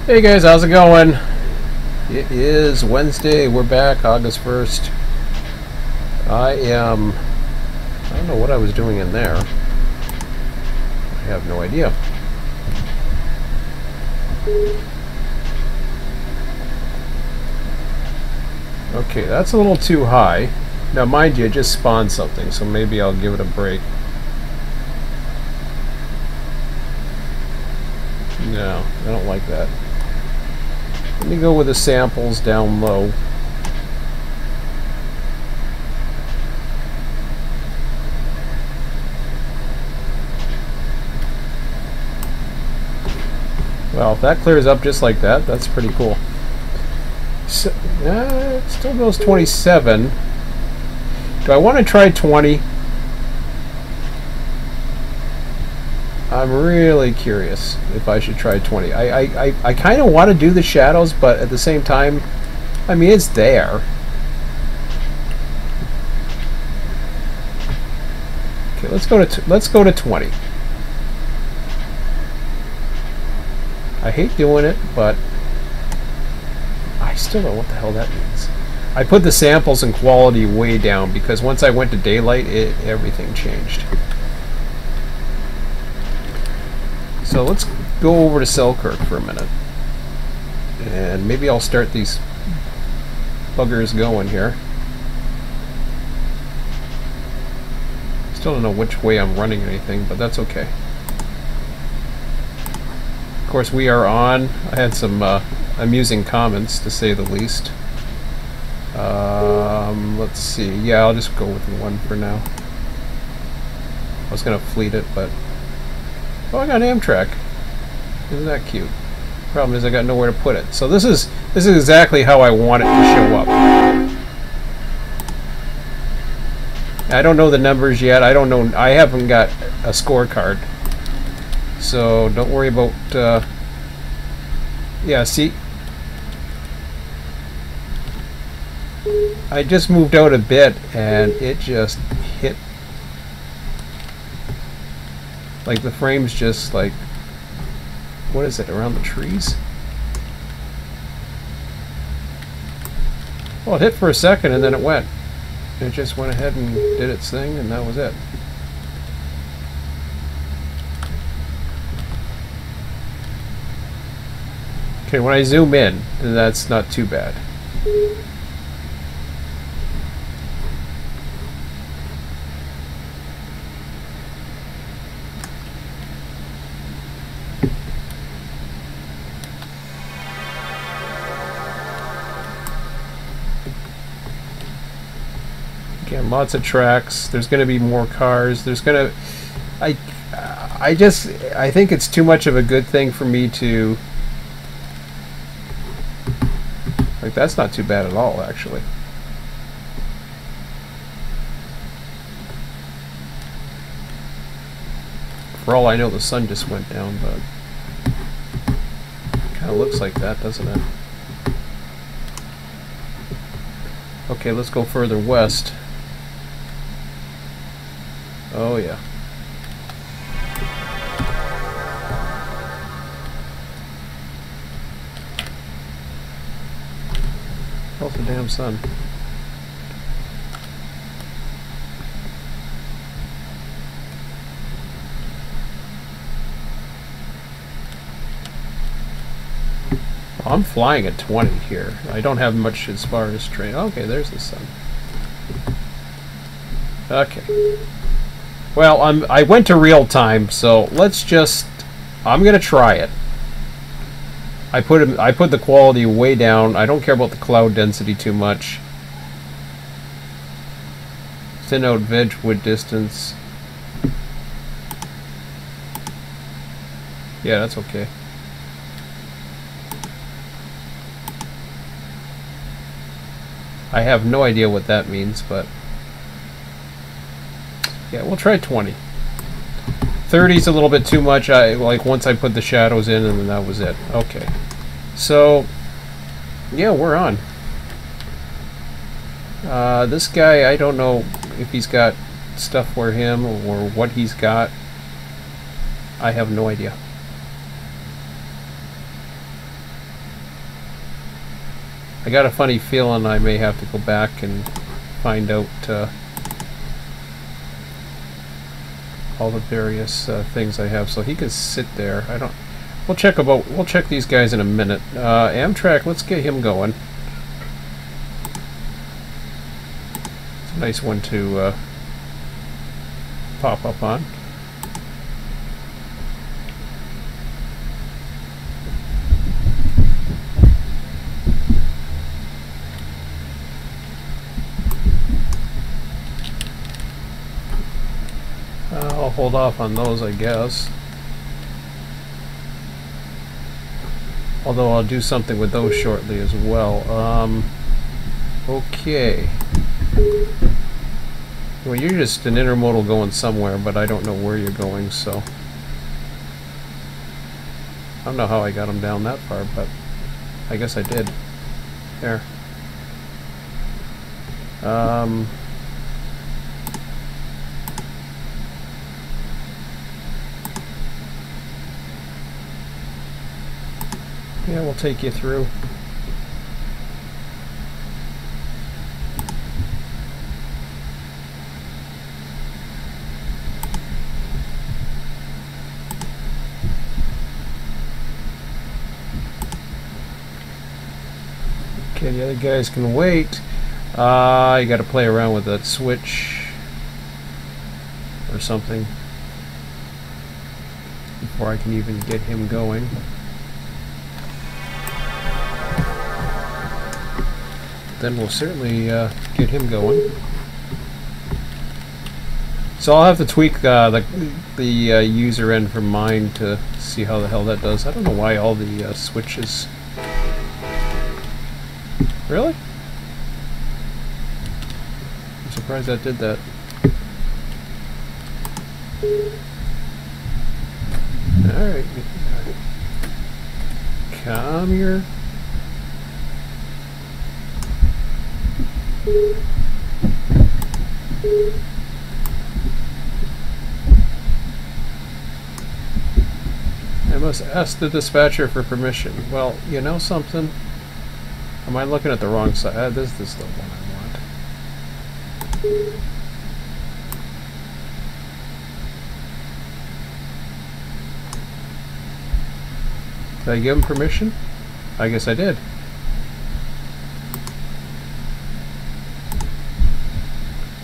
Hey guys, how's it going? It is Wednesday. We're back, August 1st. I don't know what I was doing in there. I have no idea. Okay, that's a little too high. Now, mind you, it just spawned something, so maybe I'll give it a break. No, I don't like that. Let me go with the samples down low. Well, if that clears up just like that, that's pretty cool. So, it still goes 27. Do I want to try 20? I'm really curious if I should try 20. I kind of want to do the shadows, but at the same time, I mean, it's there. Okay, let's go to 20. I hate doing it, but I still don't know what the hell that means. I put the samples and quality way down because once I went to daylight, everything changed. So let's go over to Selkirk for a minute. And maybe I'll start these buggers going here. Still don't know which way I'm running anything, but that's okay. Of course, we are on. I had some amusing comments, to say the least. Let's see. Yeah, I'll just go with one for now. I was going to fleet it, but... Oh, I got an Amtrak. Isn't that cute? Problem is I got nowhere to put it. So this is exactly how I want it to show up. I don't know the numbers yet. I don't know. I haven't got a scorecard. So don't worry about yeah, see? I just moved out a bit and it just hit. Like the frame's just like, what is it, around the trees? Well, it hit for a second and then it went. It just went ahead and did its thing and that was it. Okay, when I zoom in, that's not too bad. Again, lots of tracks. There's going to be more cars. There's going to... I think it's too much of a good thing for me to... Like, that's not too bad at all, actually. For all I know, the sun just went down, but... Kind of looks like that, doesn't it? Okay, let's go further west. Oh, yeah. How's the damn sun? I'm flying at 20 here. I don't have much as far as train. Okay, there's the sun. Okay. Well, I went to real time, so let's just... I'm gonna try it. I put the quality way down. I don't care about the cloud density too much. Thin out Vedgewood distance. Yeah, that's okay. I have no idea what that means, but yeah, we'll try 20. 30's a little bit too much. Like once I put the shadows in, and then that was it. Okay, so yeah, we're on. This guy, I don't know if he's got stuff for him or what he's got. I have no idea. I got a funny feeling I may have to go back and find out all the various things I have, so he can sit there. I don't. We'll check these guys in a minute. Amtrak, let's get him going. It's a nice one to pop up on. I'll hold off on those, I guess. Although I'll do something with those shortly as well. Okay. Well, you're just an intermodal going somewhere, but I don't know where you're going, so... I don't know how I got them down that far, but I guess I did. There. Yeah, we'll take you through. Okay, the other guys can wait. You got to play around with that switch or something before I can even get him going. Then we'll certainly get him going. So I'll have to tweak the user end from mine to see how the hell that does. I don't know why all the switches... Really? I'm surprised that did that. Alright. Come here. I must ask the dispatcher for permission. Well, you know something? Am I looking at the wrong side? This is the one I want. Did I give him permission? I guess I did.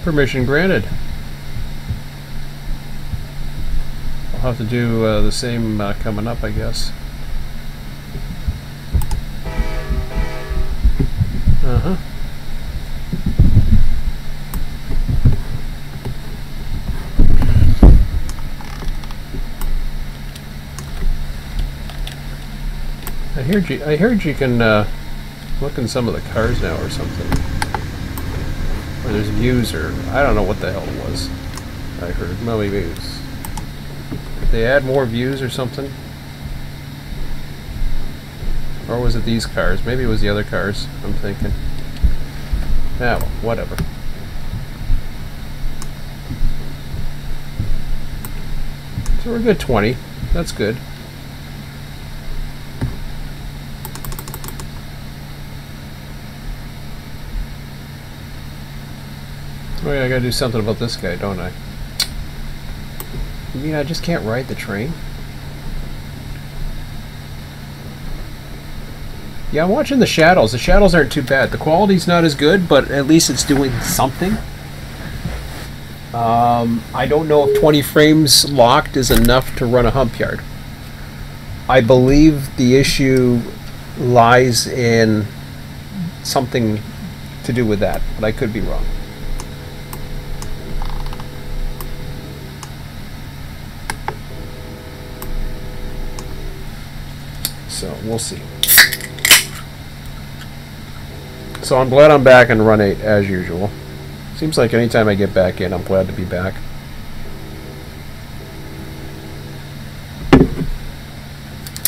Permission granted. I'll have to do the same coming up, I guess. Uh-huh. I heard you can look in some of the cars now or something. Or there's views, or I don't know what the hell it was. I heard. Well, maybe it was... They add more views or something? Or was it these cars? Maybe it was the other cars, I'm thinking. Ah, well, whatever. So we're good 20. That's good. Oh yeah, I gotta do something about this guy, don't I? You mean I just can't ride the train? Yeah, I'm watching the shadows. The shadows aren't too bad. The quality's not as good, but at least it's doing something. I don't know if 20 frames locked is enough to run a hump yard. I believe the issue lies in something to do with that, but I could be wrong. So we'll see. So I'm glad I'm back in Run8 as usual. Seems like anytime I get back in, I'm glad to be back.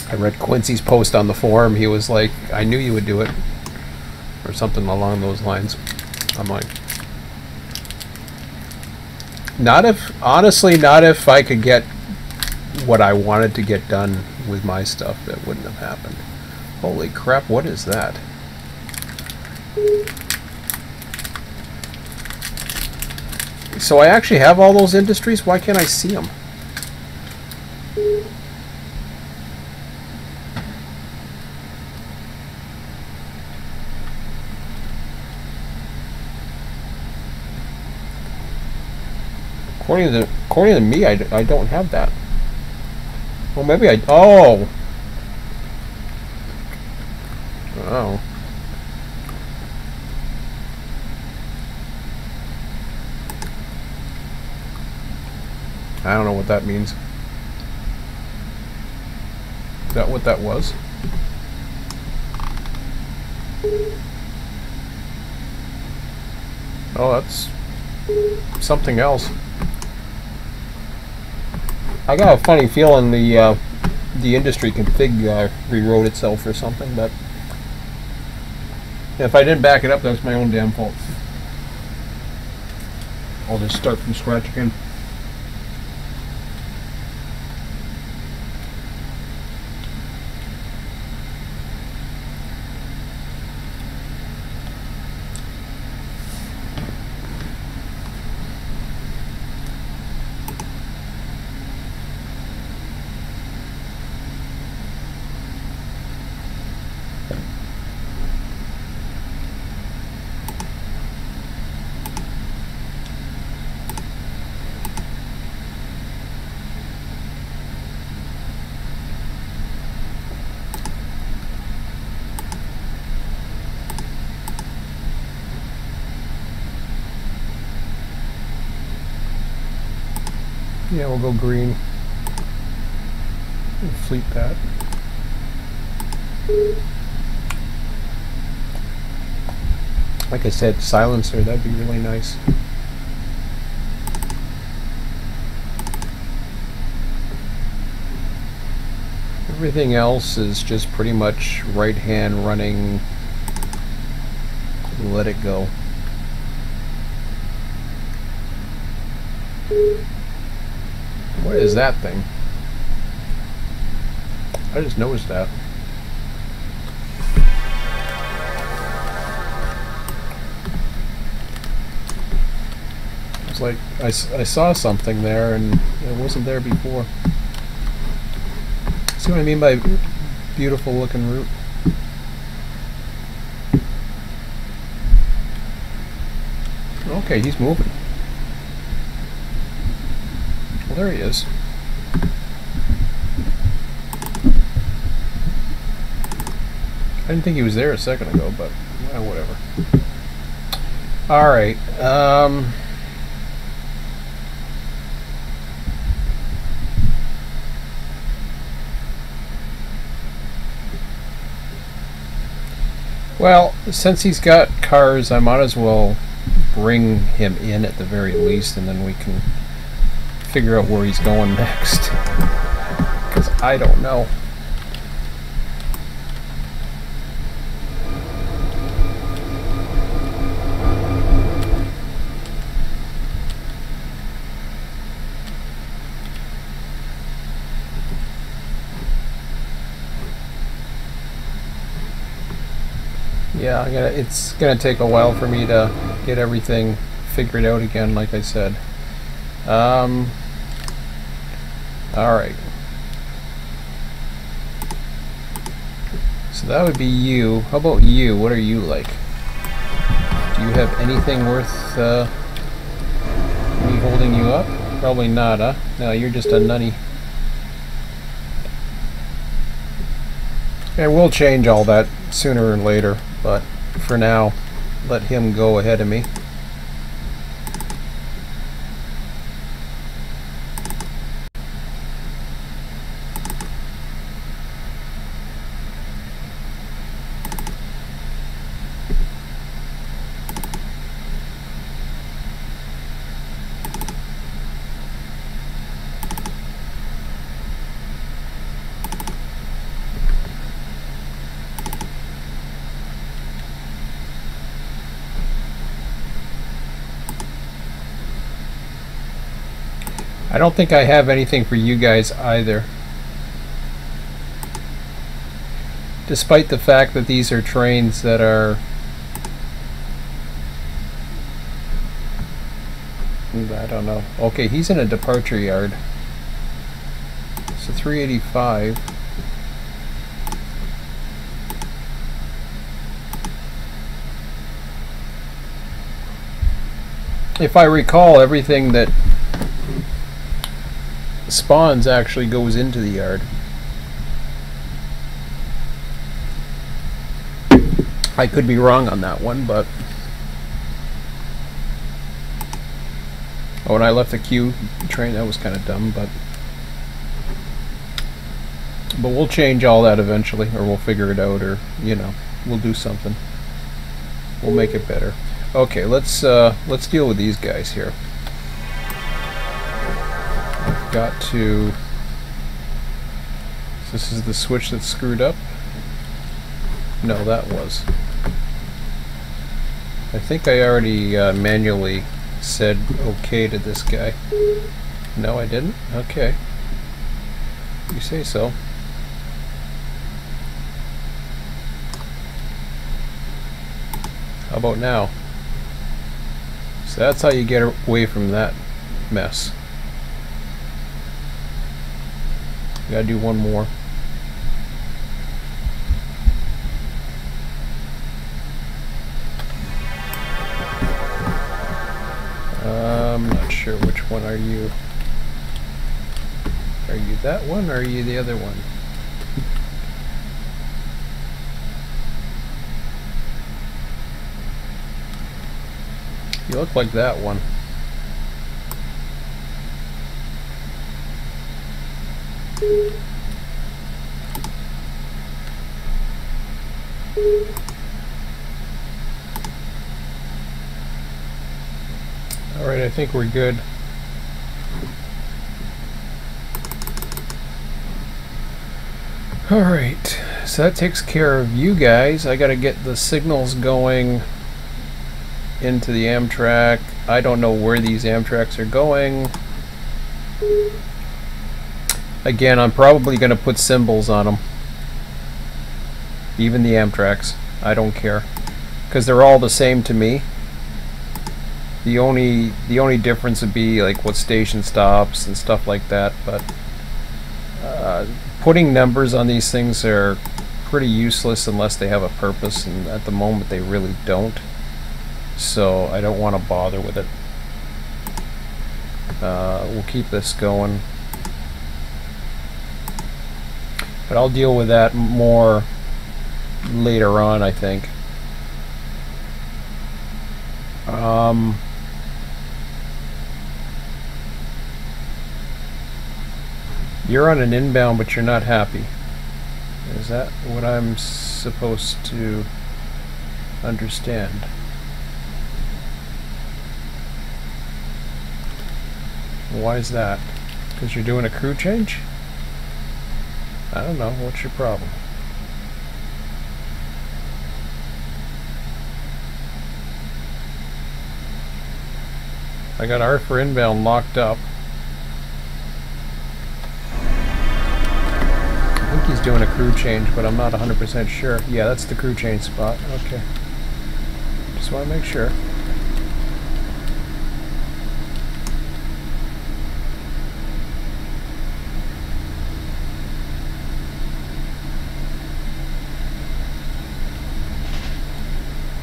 I read Quincy's post on the forum. He was like, I knew you would do it. Or something along those lines. I'm like, honestly, not if I could get what I wanted to get done with my stuff. That wouldn't have happened. Holy crap, what is that? So I actually have all those industries? Why can't I see them? According to me, I don't have that. Well, maybe I... Oh! Oh. I don't know what that means. Is that what that was? Oh, that's something else. I got a funny feeling the industry config rewrote itself or something, but if I didn't back it up, that's my own damn fault. I'll just start from scratch again. Yeah, we'll go green. We'll fleet that. Like I said, silencer, that'd be really nice. Everything else is just pretty much right hand running. Let it go. What is that thing? I just noticed that. It's like I saw something there and it wasn't there before. See what I mean by beautiful looking route? Okay, he's moving. Well, there he is. I didn't think he was there a second ago, but well, whatever. Alright, well, since he's got cars, I might as well bring him in at the very least, and then we can figure out where he's going next. Because I don't know. Yeah, it's gonna take a while for me to get everything figured out again, like I said. Alright. So that would be you. How about you? What are you like? Do you have anything worth me holding you up? Probably not, huh? No, you're just a nutty. And we'll change all that sooner or later, but for now, let him go ahead of me. I don't think I have anything for you guys either. Despite the fact that these are trains that are I don't know. Okay, he's in a departure yard. So 385. If I recall, everything that spawns actually goes into the yard. I could be wrong on that one, but oh, and I left the queue train. That was kind of dumb, but we'll change all that eventually, or we'll figure it out, or you know, we'll do something. We'll make it better. Okay, let's deal with these guys here. I've got to. This is the switch that's screwed up. No, that was. I think I already manually said okay to this guy. No, I didn't? Okay. You say so. How about now? So that's how you get away from that mess. You gotta do one more. I'm not sure which one are you. Are you that one or are you the other one? You look like that one. Alright, I think we're good. Alright, so that takes care of you guys. I gotta get the signals going into the Amtrak. I don't know where these Amtraks are going. Again, I'm probably gonna put symbols on them. Even the Amtraks. I don't care. Because they're all the same to me. The only difference would be like what station stops and stuff like that, but putting numbers on these things are pretty useless unless they have a purpose, and at the moment they really don't. So I don't want to bother with it. We'll keep this going. But I'll deal with that more later on, I think. You're on an inbound, but you're not happy. Is that what I'm supposed to understand? Why is that? Because you're doing a crew change? I don't know. What's your problem? I got R for inbound locked up. I think he's doing a crew change, but I'm not 100% sure. Yeah, that's the crew change spot. Okay. Just want to make sure.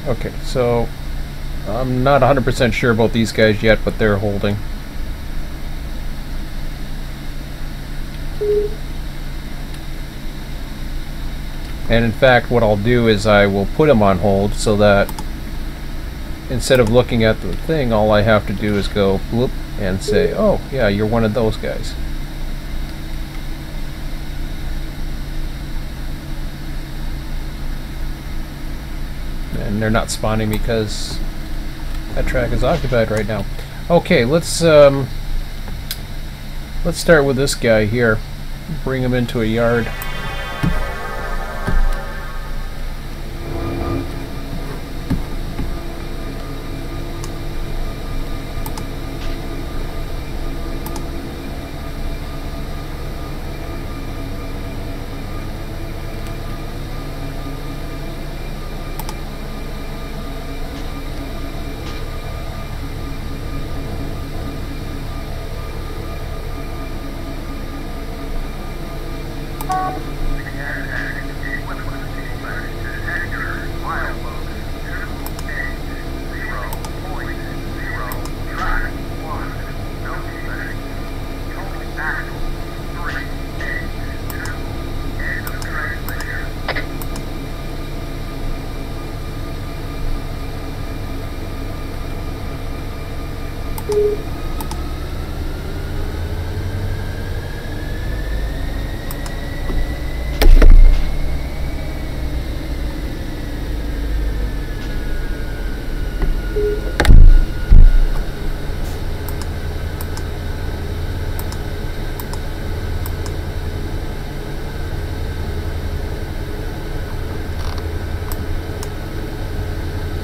Okay, so I'm not 100% sure about these guys yet, but they're holding. And in fact, what I'll do is I will put them on hold so that instead of looking at the thing, all I have to do is go bloop and say, oh, yeah, you're one of those guys. And they're not spawning because that track is occupied right now. Okay, let's start with this guy here. Bring him into a yard.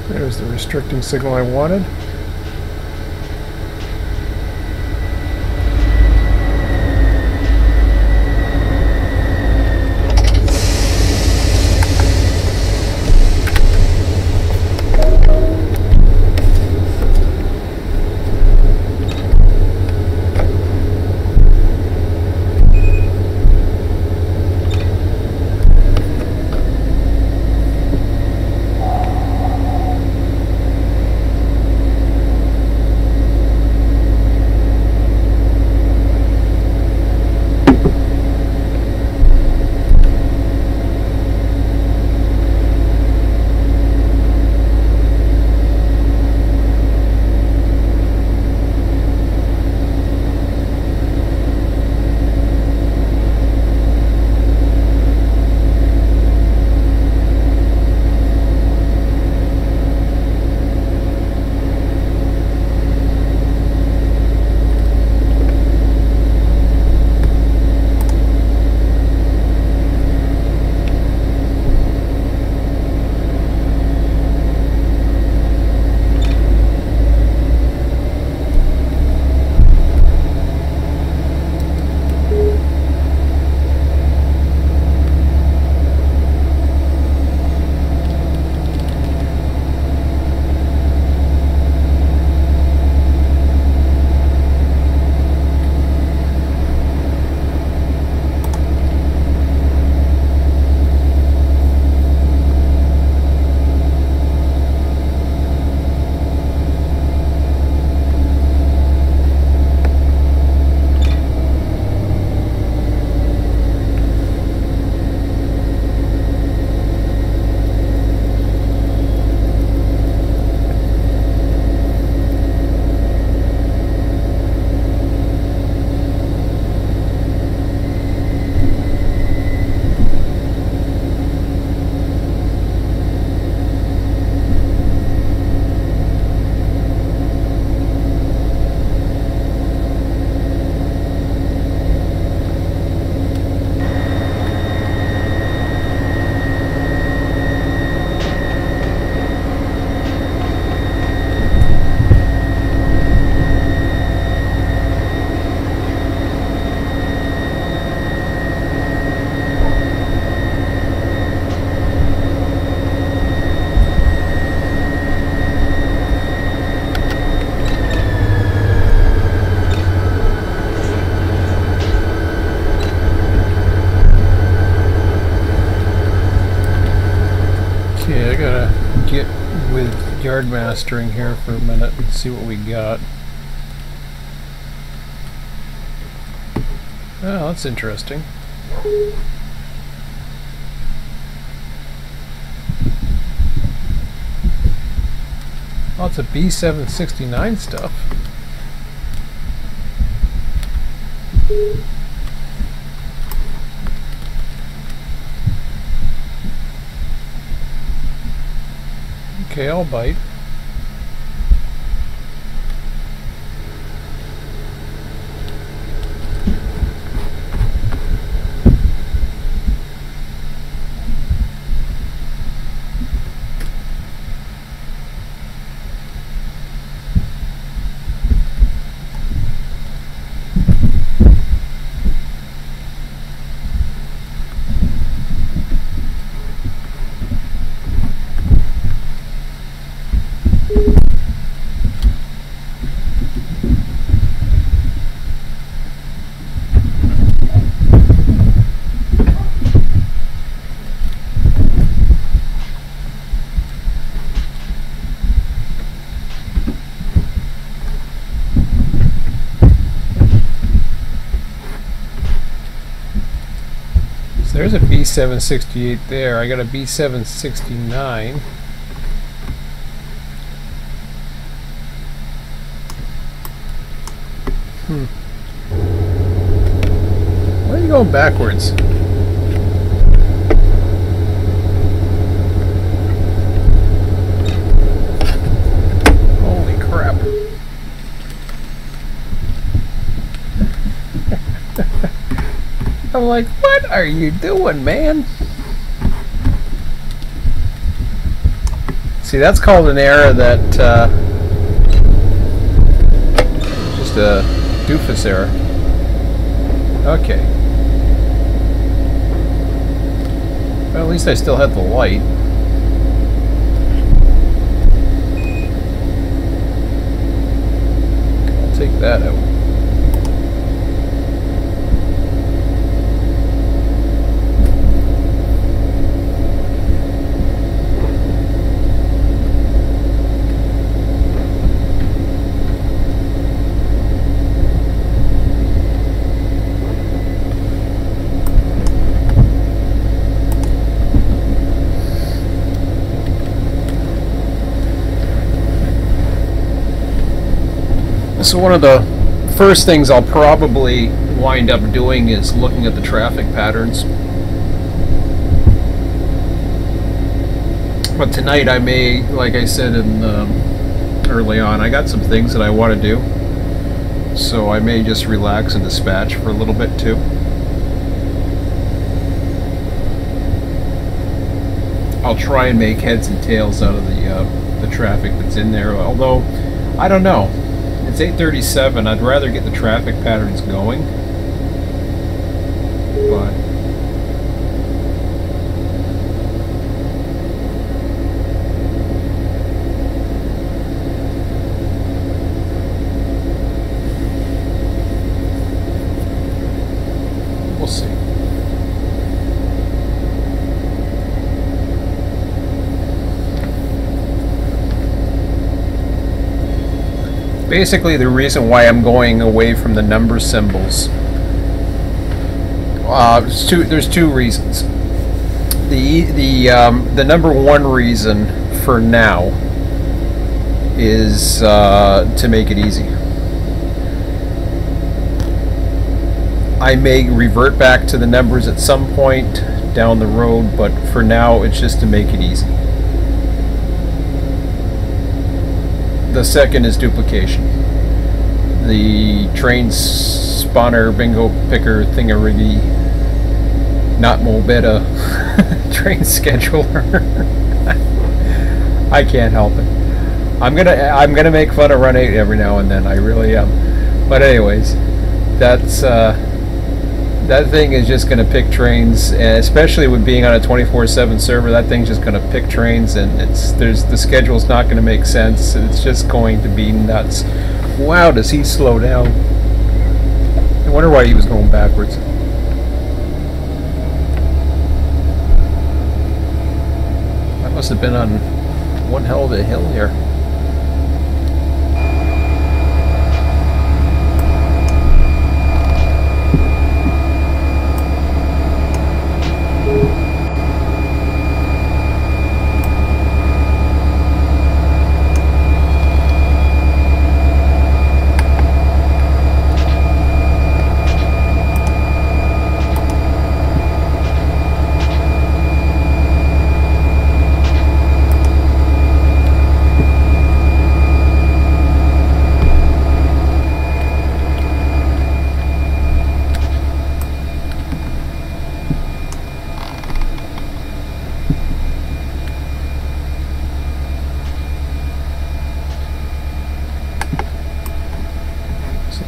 There's the restricting signal I wanted. Yard mastering here for a minute and see what we got. Oh, that's interesting. Lots of B769 stuff. Okay, I'll bite. there's a B768 there. I got a B769. Why are you going backwards? Holy crap. I'm like, what are you doing, man? See, that's called an error that, just a doofus error. Okay. Well, at least I still had the light. I'll take that out. So one of the first things I'll probably wind up doing is looking at the traffic patterns. But tonight I may, like I said early on, I got some things that I want to do. So I may just relax and dispatch for a little bit too. I'll try and make heads and tails out of the traffic that's in there, although I don't know. It's 8:37. I'd rather get the traffic patterns going, but we'll see. Basically, the reason why I'm going away from the number symbols, there's two reasons. The number one reason for now is to make it easy. I may revert back to the numbers at some point down the road, but for now it's just to make it easy. The second is duplication. The train spawner bingo picker thingariggy, not Mobetta train scheduler. I can't help it. I'm gonna make fun of Run8 every now and then. I really am. But anyways, that's that thing is just going to pick trains, especially with being on a 24/7 server. That thing's just going to pick trains, and the schedule's not going to make sense. It's just going to be nuts. Wow, does he slow down? I wonder why he was going backwards. That must have been on one hell of a hill here.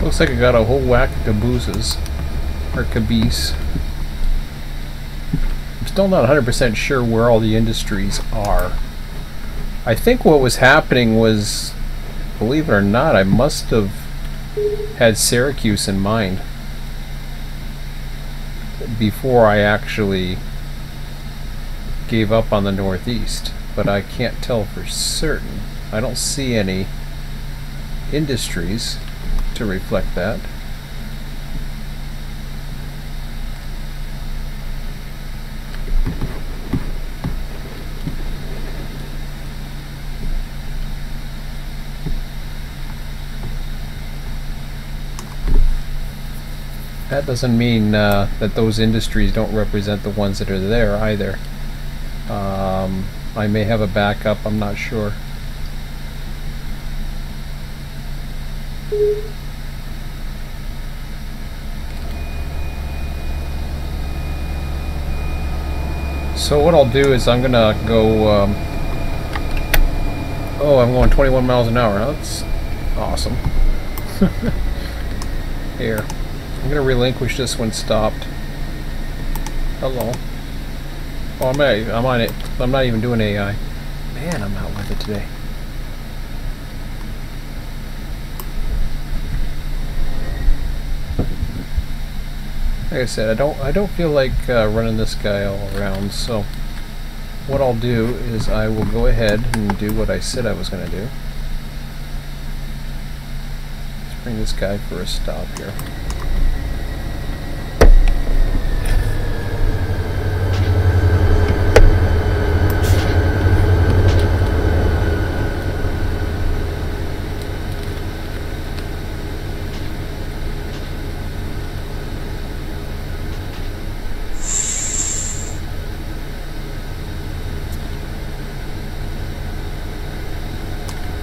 Looks like I got a whole whack of cabooses, or caboose. I'm still not 100% sure where all the industries are. I think what was happening was, believe it or not, I must have had Syracuse in mind before I actually gave up on the Northeast, but I can't tell for certain. I don't see any industries to reflect that. that doesn't mean that those industries don't represent the ones that are there either. I may have a backup, I'm not sure. So what I'll do is I'm gonna go, oh, I'm going 21 miles an hour. That's awesome. Here. I'm gonna relinquish this when stopped. Hello. Oh, I'm on it. I'm not even doing AI. Man, I'm out with it today. Like I said, I don't feel like running this guy all around, so what I'll do is I will go ahead and do what I said I was going to do. Let's bring this guy for a stop here.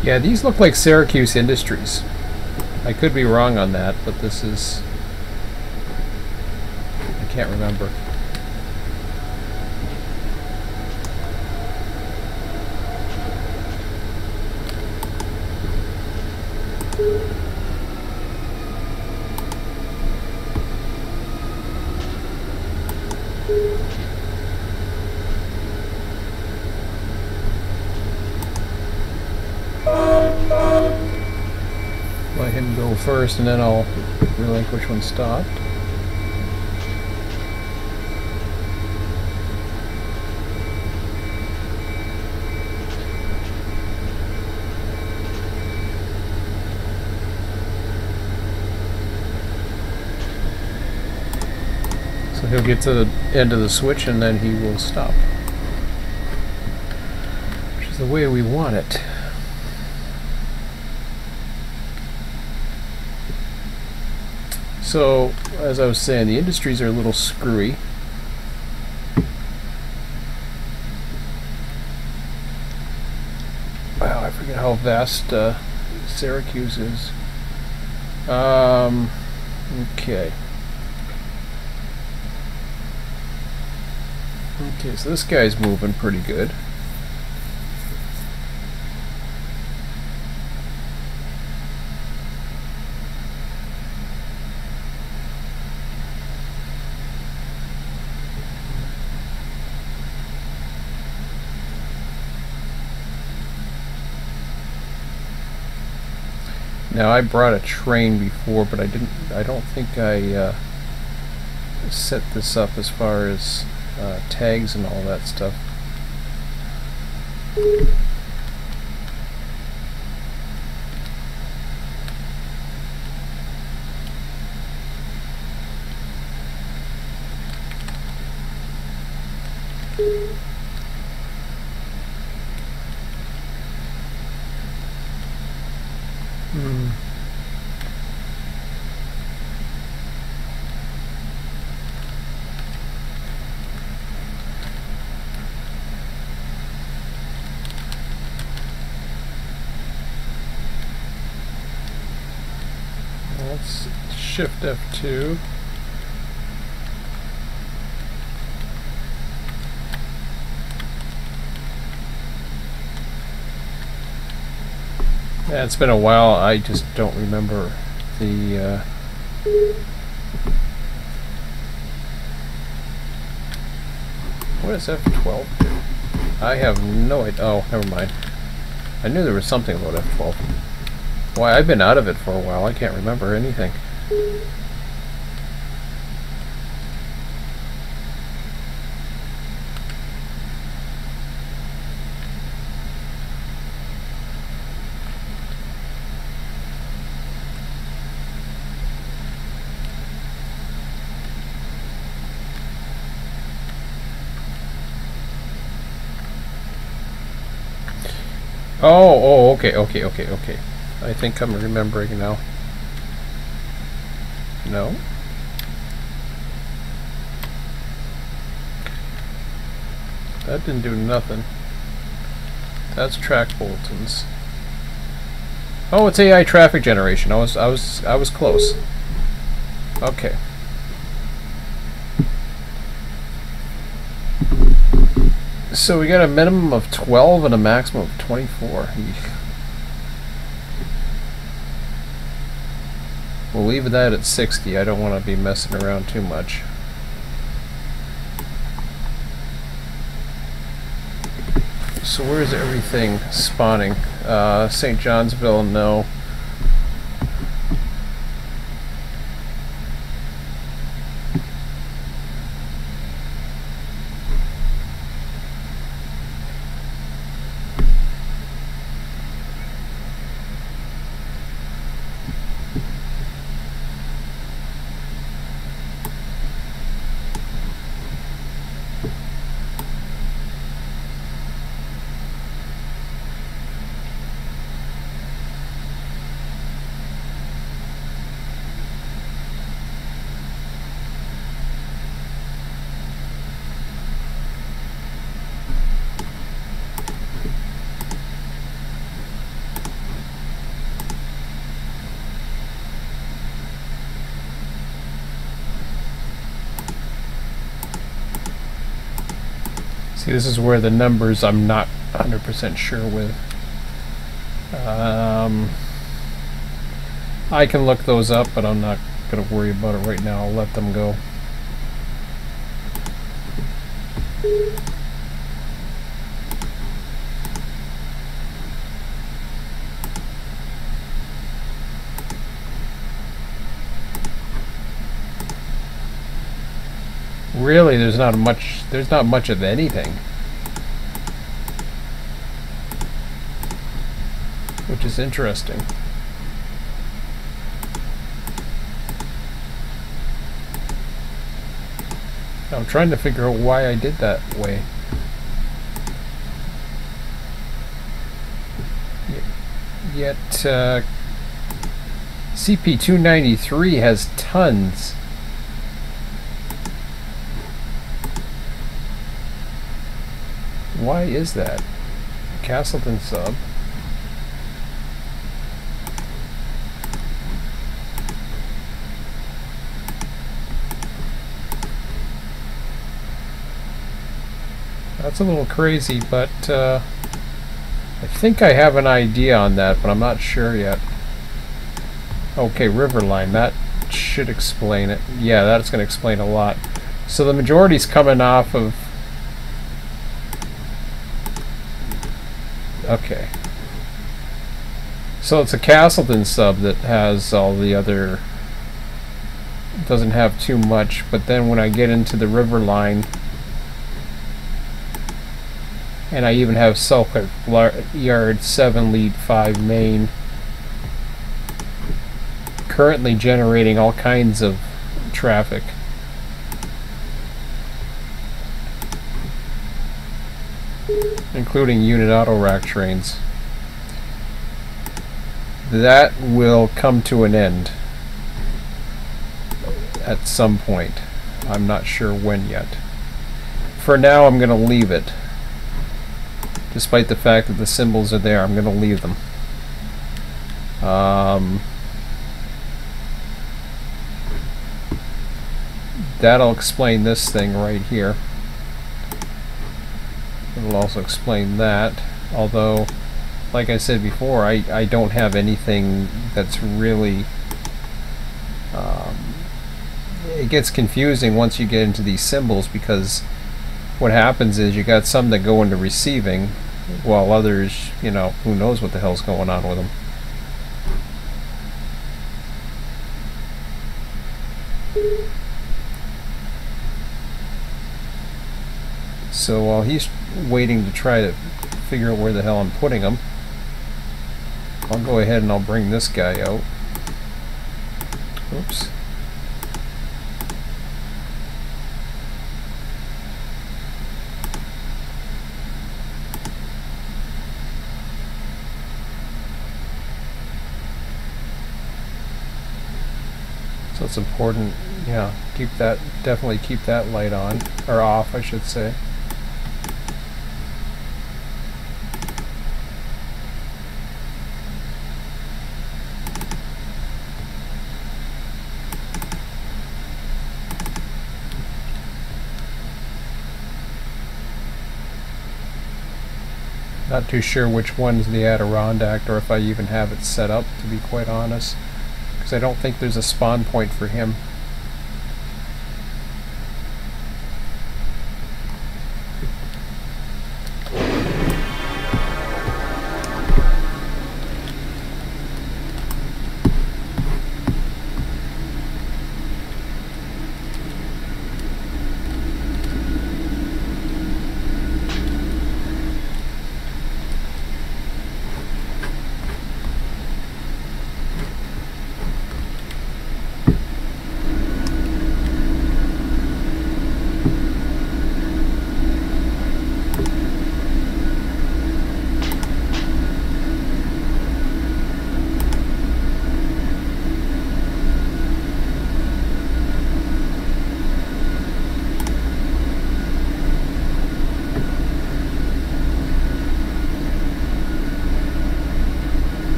Yeah, these look like Syracuse Industries. I could be wrong on that, but this is... I can't remember. Let him go first, and then I'll relinquish when stopped. So he'll get to the end of the switch, and then he will stop. Which is the way we want it. So, as I was saying, the industries are a little screwy. Wow, I forget how vast Syracuse is. Okay. Okay, so this guy's moving pretty good. Now I brought a train before, but I don't think I set this up as far as tags and all that stuff. Let's shift F2. Yeah, it's been a while. I just don't remember the what does F12 do? I have no idea. Oh, never mind. I knew there was something about F12. Why, I've been out of it for a while. I can't remember anything. Oh, okay. I think I'm remembering now. No? That didn't do nothing. That's track bulletins. Oh, it's AI traffic generation. I was close. Okay. So we got a minimum of 12 and a maximum of 24. Eek. We'll leave that at 60. I don't want to be messing around too much. So where's everything spawning? St. Johnsville, no. See, this is where the numbers I'm not 100% sure with. I can look those up, but I'm not going to worry about it right now. I'll let them go. Really, there's not much of anything. Which is interesting. I'm trying to figure out why I did that way. Yet, CP293 has tons. Why is that? Castleton sub. That's a little crazy, but I think I have an idea on that, but I'm not sure yet. Okay, Riverline, that should explain it. Yeah, that's going to explain a lot. So the majority's coming off of... Okay. So it's a Castleton sub that has all the other... doesn't have too much, but then when I get into the Riverline... And I even have Selkirk Yard 7 lead 5 main currently generating all kinds of traffic. Including unit auto rack trains. That will come to an end at some point. I'm not sure when yet. For now, I'm going to leave it. Despite the fact that the symbols are there, I'm going to leave them. That'll explain this thing right here. It'll also explain that. Although, like I said before, I don't have anything that's really... it gets confusing once you get into these symbols, because what happens is you got some that go into receiving, while others, you know, who knows what the hell's going on with them. So while he's waiting to try to figure out where the hell I'm putting him, I'll go ahead and I'll bring this guy out. Oops. So it's important, yeah, definitely keep that light on, or off, I should say. Not too sure which one's the Adirondack, or if I even have it set up, to be quite honest. Because I don't think there's a spawn point for him.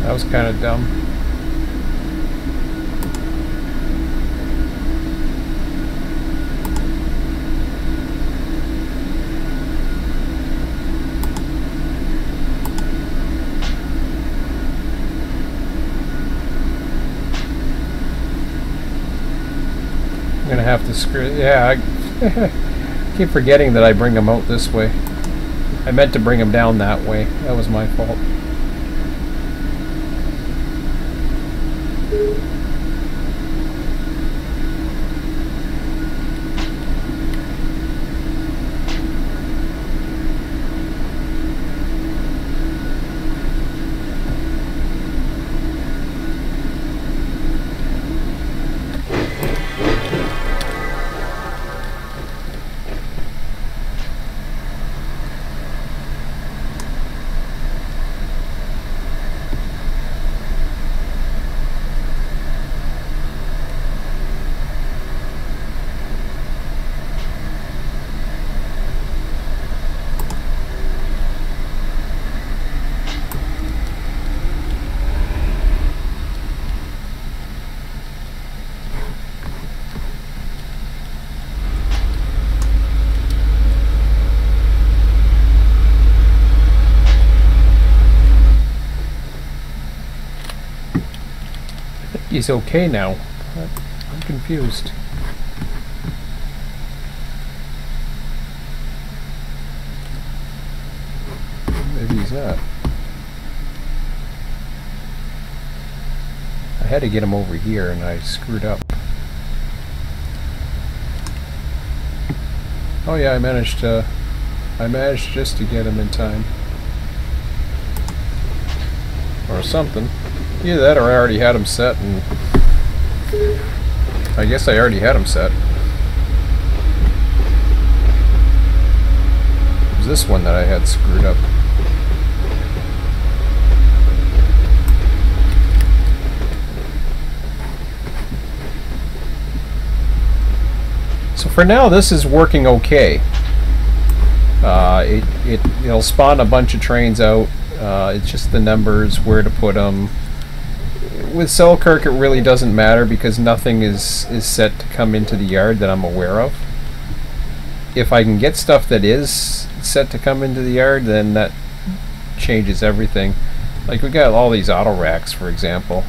That was kind of dumb. I'm gonna have to screw. Yeah, I keep forgetting that I bring them out this way. I meant to bring them down that way. That was my fault. He's okay now. I'm confused. Maybe he's not. I had to get him over here and I screwed up. Oh yeah, I managed just to get him in time. Or something. Either that or I already had him set, and I guess I already had him set. It was this one that I had screwed up. So for now, this is working okay. It'll spawn a bunch of trains out. It's just the numbers, where to put them. With Selkirk, it really doesn't matter because nothing is set to come into the yard that I'm aware of. If I can get stuff that is set to come into the yard, then that changes everything. Like we got all these auto racks, for example.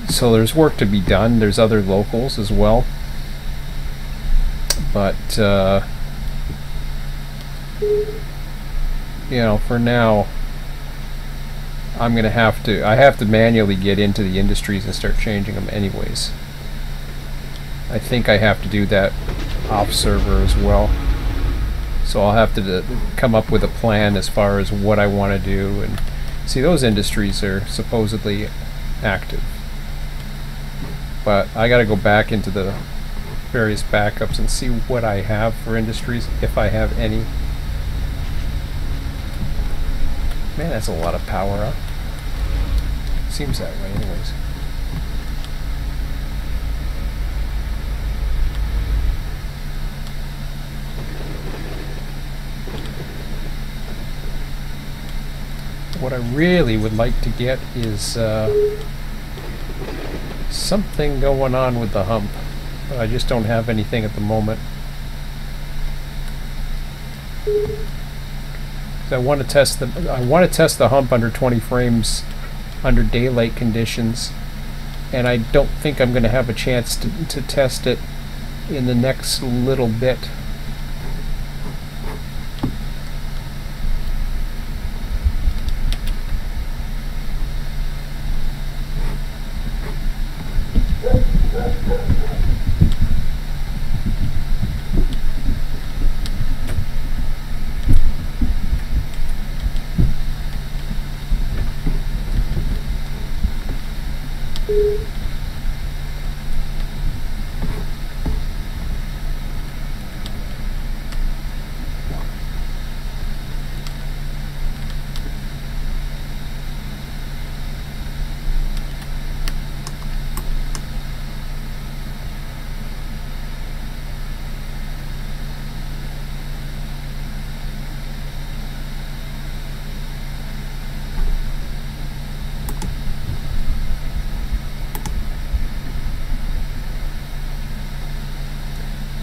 So there's work to be done. There's other locals as well. But you know, for now, I have to manually get into the industries and start changing them anyways. I think I have to do that off server as well. So I'll have to come up with a plan as far as what I want to do. And see, those industries are supposedly active. But I got to go back into the various backups and see what I have for industries, if I have any. Man, that's a lot of power up. Seems that way anyways. What I really would like to get is something going on with the hump. But I just don't have anything at the moment. I want to test the hump under 20 frames under daylight conditions, and I don't think I'm going to have a chance to test it in the next little bit.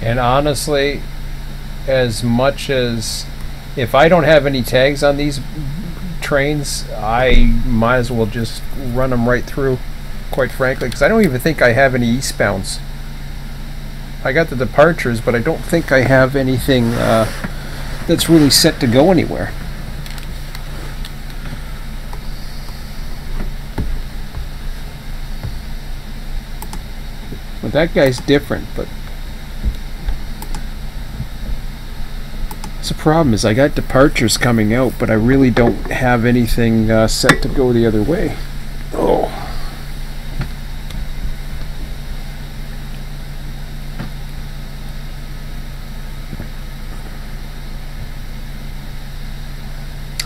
And honestly, as much as if I don't have any tags on these trains, I might as well just run them right through, quite frankly, because I don't even think I have any eastbounds. I got the departures, but I don't think I have anything that's really set to go anywhere. But that guy's different, but the problem is I got departures coming out, but I really don't have anything set to go the other way. Oh.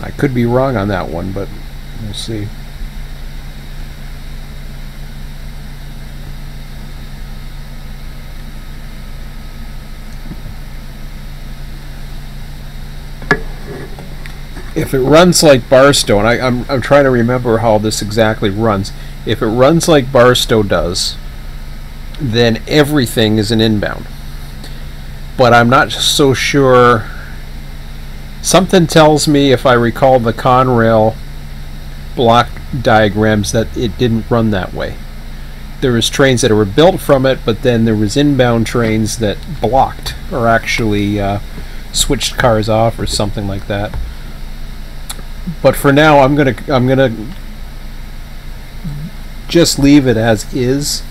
I could be wrong on that one, but we'll see. If it runs like Barstow, and I'm trying to remember how this exactly runs. If it runs like Barstow does, then everything is an inbound. But I'm not so sure. Something tells me, if I recall the Conrail block diagrams, that it didn't run that way. There was trains that were built from it, but then there was inbound trains that blocked or actually switched cars off or something like that. But for now, I'm gonna just leave it as is.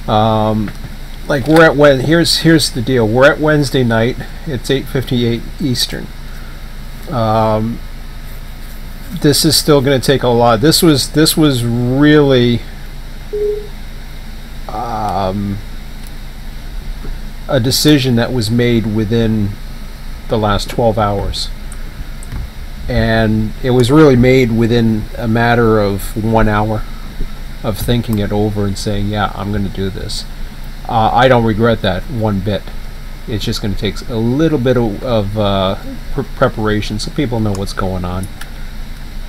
Like we're at here's the deal. We're at Wednesday night. It's 8:58 Eastern. This is still going to take a lot. This was really a decision that was made within the last 12 hours. And it was really made within a matter of 1 hour of thinking it over and saying, yeah, I'm going to do this. I don't regret that one bit. It's just going to take a little bit of preparation so people know what's going on.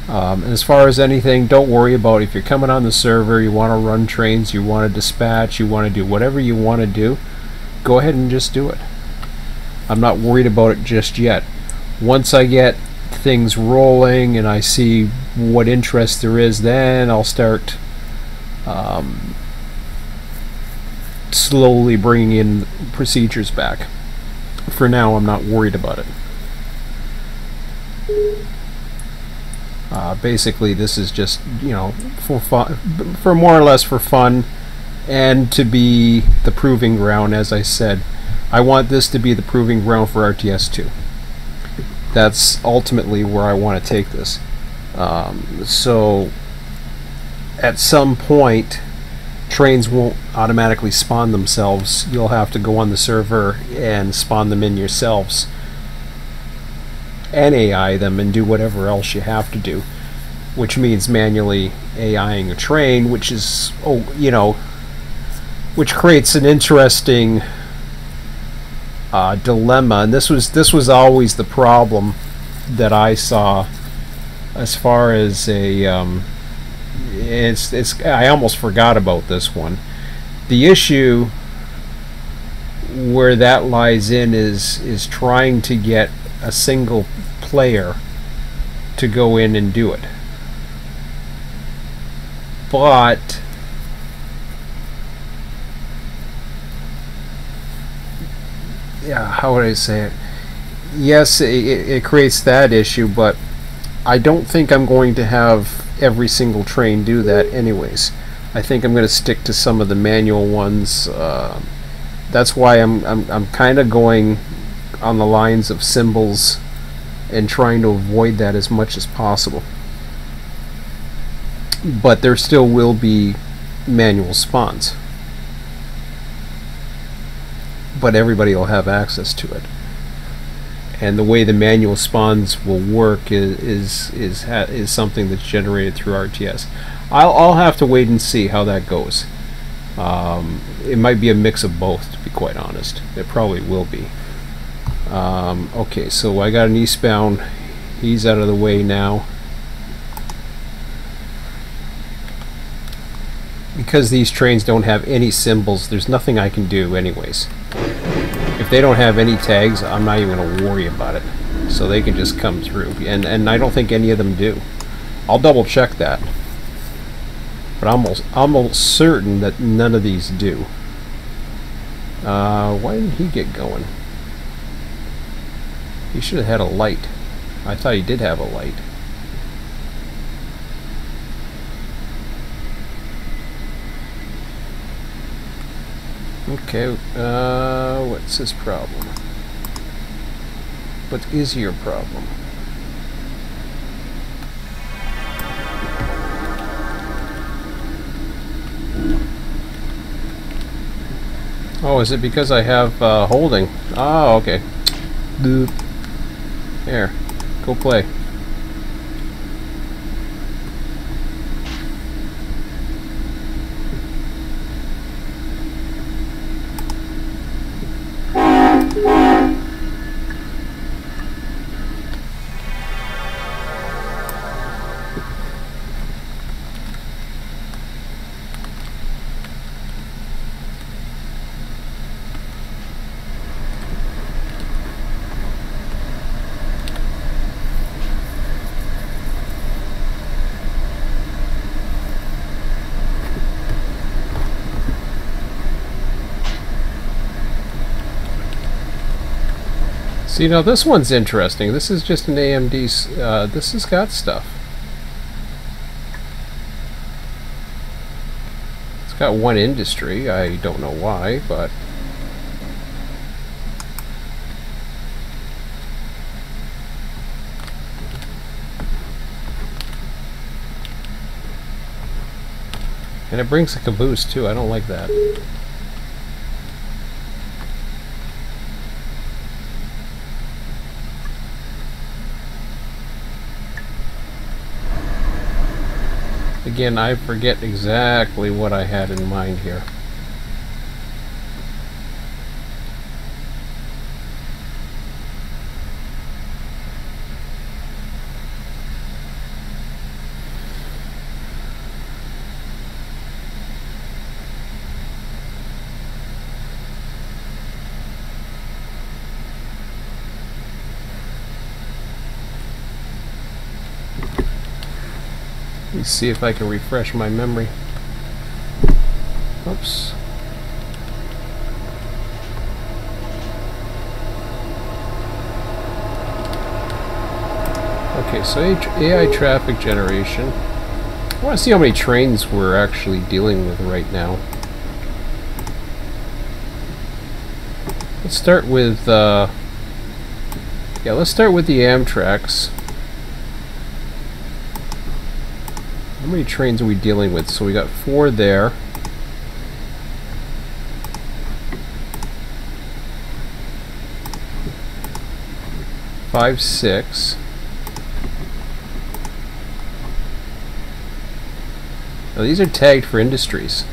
As far as anything, don't worry about if you're coming on the server, you want to run trains, you want to dispatch, you want to do whatever you want to do, go ahead and just do it. I'm not worried about it just yet. Once I get things rolling and I see what interest there is, then I'll start slowly bringing in procedures back. For now, I'm not worried about it. Basically, this is just, you know, for fun, for more or less for fun, and to be the proving ground. As I said, I want this to be the proving ground for RTS 2. That's ultimately where I want to take this. So at some point, trains won't automatically spawn themselves. You'll have to go on the server and spawn them in yourselves and AI them and do whatever else you have to do, which means manually AIing a train, which is, you know, which creates an interesting dilemma. And this was always the problem that I saw as far as a it's I almost forgot about this one. The issue where that lies in is trying to get a single player to go in and do it. But yeah, how would I say it? Yes, it creates that issue, but I don't think I'm going to have every single train do that anyways. I think I'm going to stick to some of the manual ones. That's why I'm kind of going on the lines of symbols and trying to avoid that as much as possible. But there still will be manual spawns. But everybody will have access to it. And the way the manual spawns will work is something that's generated through RTS. I'll have to wait and see how that goes. It might be a mix of both, to be quite honest. It probably will be. Okay, so I got an eastbound. He's out of the way now. Because these trains don't have any symbols, there's nothing I can do anyways. If they don't have any tags, I'm not even going to worry about it. So they can just come through. And I don't think any of them do. I'll double check that. But I'm almost certain that none of these do. Why didn't he get going? He should have had a light. I thought he did have a light. Okay, what's his problem? What is your problem? Oh, is it because I have holding? Oh, okay. There, go play. See, now this one's interesting. This is just an AMD's, this has got stuff. It's got one industry, I don't know why, but... And it brings a caboose too, I don't like that. Again, I forget exactly what I had in mind here. Let's see if I can refresh my memory. Oops. Okay, so AI traffic generation. I want to see how many trains we're actually dealing with right now. Let's start with let's start with the Amtraks. How many trains are we dealing with? So we got 4 there. Five, 6. Now these are tagged for industries.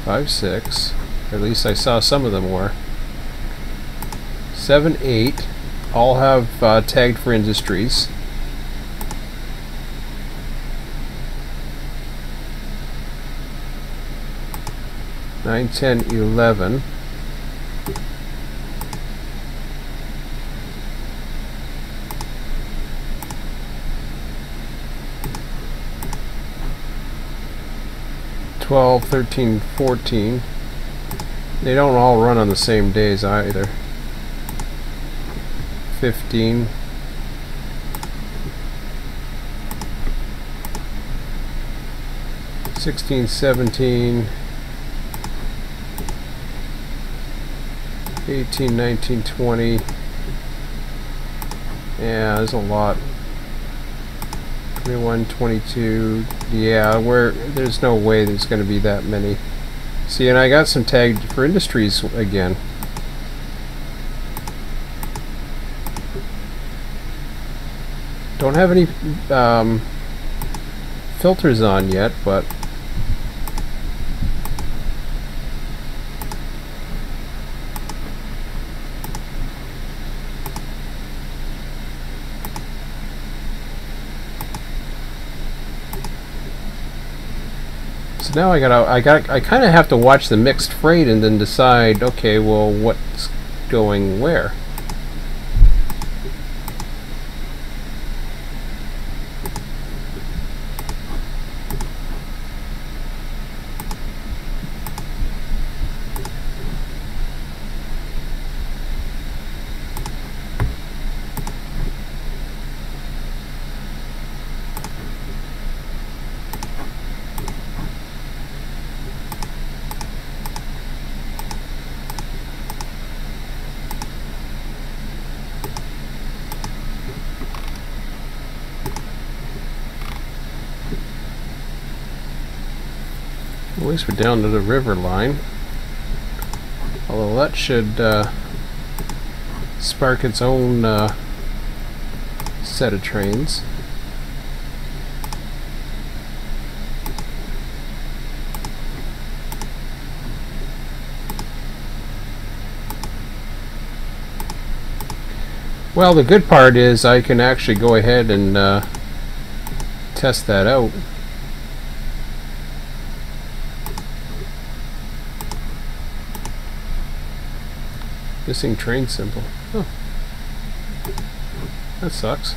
5, 6. Or at least I saw some of them were. 7, 8 all have tagged for industries. Nine, 10, 11. Twelve, 13, 14. They don't all run on the same days either. 15. 16, 17. 18, 19, 20. Yeah, there's a lot. 21, 22. Yeah, there's no way there's going to be that many. See, and I got some tagged for industries again. Don't have any filters on yet, but so now I kind of have to watch the mixed freight and then decide, okay, well, what's going where? At least we're down to the river line. Although that should spark its own set of trains. Well, the good part is I can actually go ahead and test that out. Missing train symbol. Oh. That sucks.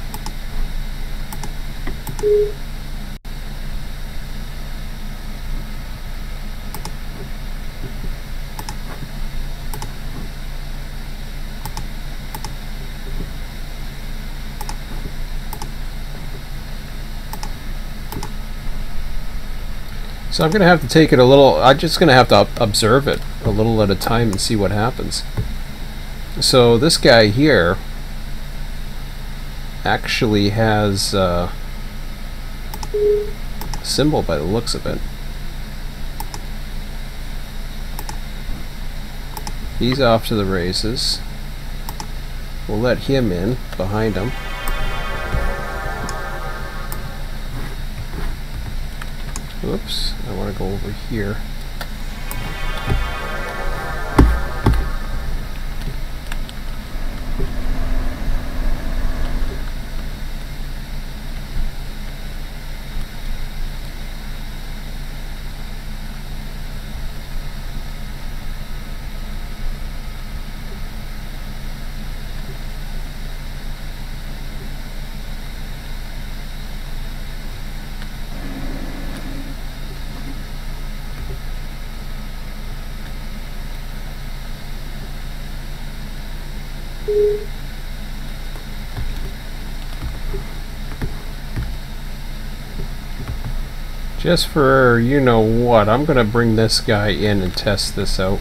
So I'm going to have to take it a little, I'm just going to have to observe it a little at a time and see what happens. So this guy here actually has a symbol by the looks of it. He's off to the races. We'll let him in behind him. Oops, I want to go over here. Just for you know what, I'm gonna bring this guy in and test this out.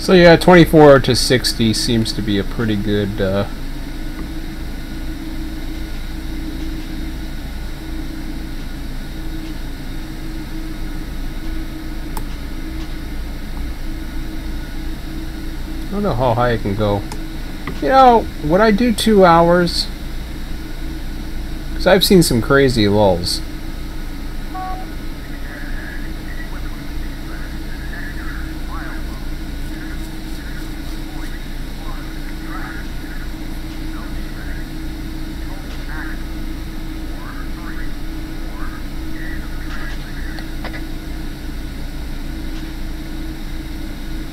So yeah, 24 to 60 seems to be a pretty good I don't know how high I can go. You know, would I do 2 hours? Because I've seen some crazy lulls.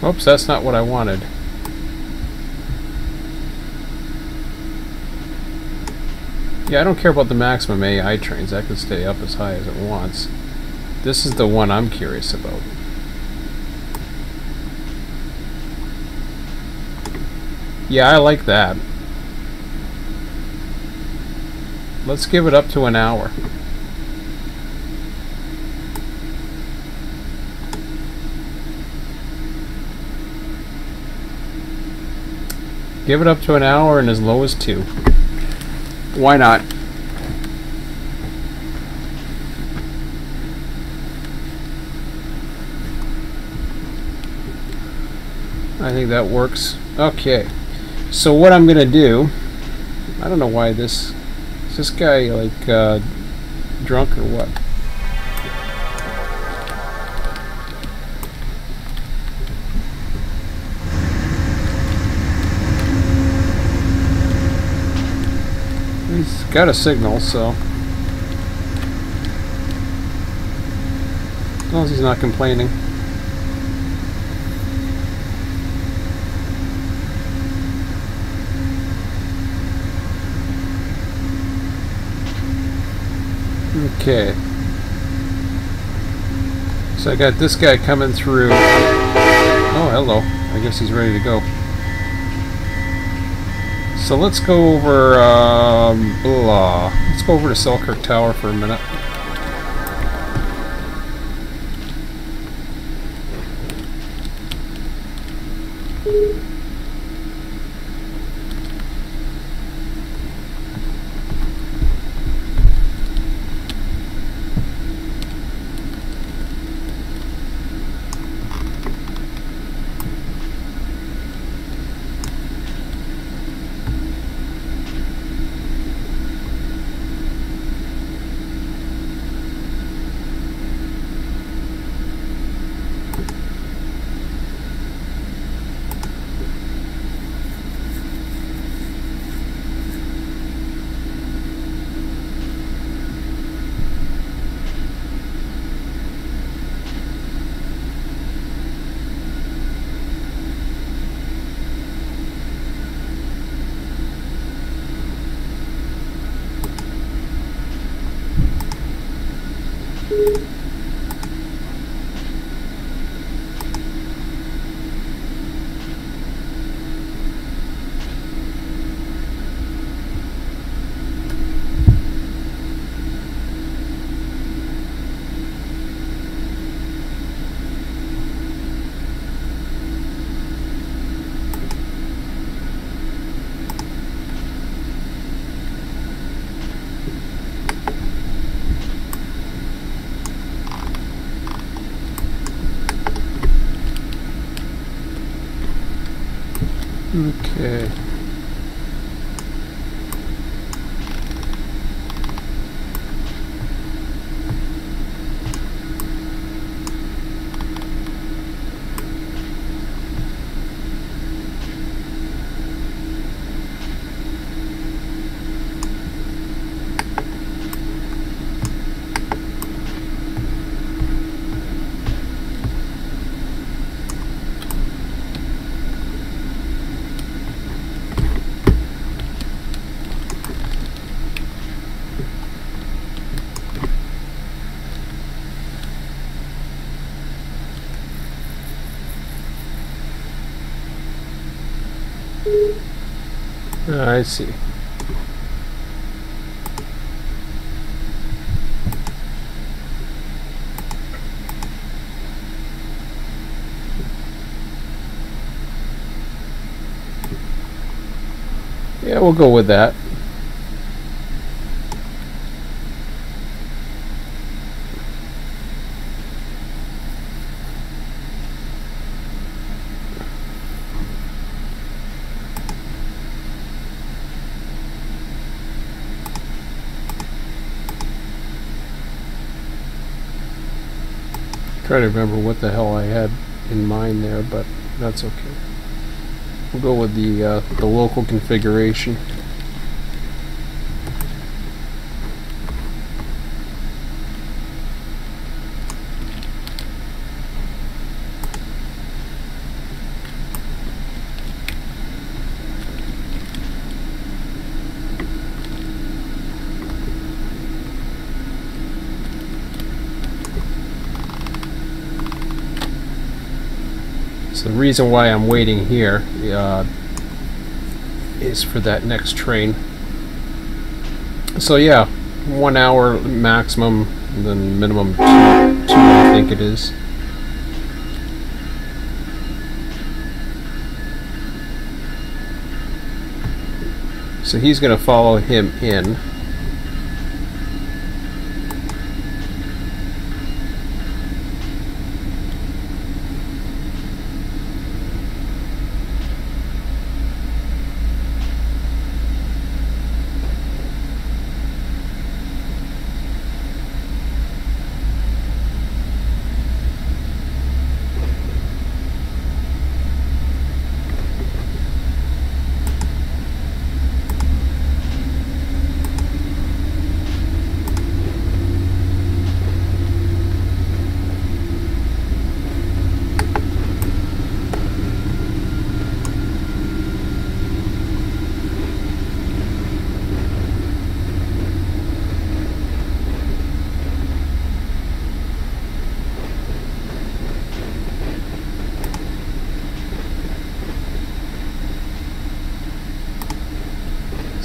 Oops, that's not what I wanted. Yeah, I don't care about the maximum AI trains. That could stay up as high as it wants. This is the one I'm curious about. Yeah, I like that. Let's give it up to an hour. Give it up to an hour and as low as 2. Why not? I think that works. Okay. So what I'm gonna do, I don't know why is this guy like drunk or what? He's got a signal, so as long as he's not complaining. Okay. So I got this guy coming through. Oh, hello. I guess he's ready to go. So let's go over, let's go over to Selkirk Tower for a minute. Okay. I see. Yeah, we'll go with that. Try to remember what the hell I had in mind there, but that's okay. We'll go with the local configuration. So the reason why I'm waiting here is for that next train. So yeah, 1 hour maximum, and then minimum two I think it is. So he's going to follow him in.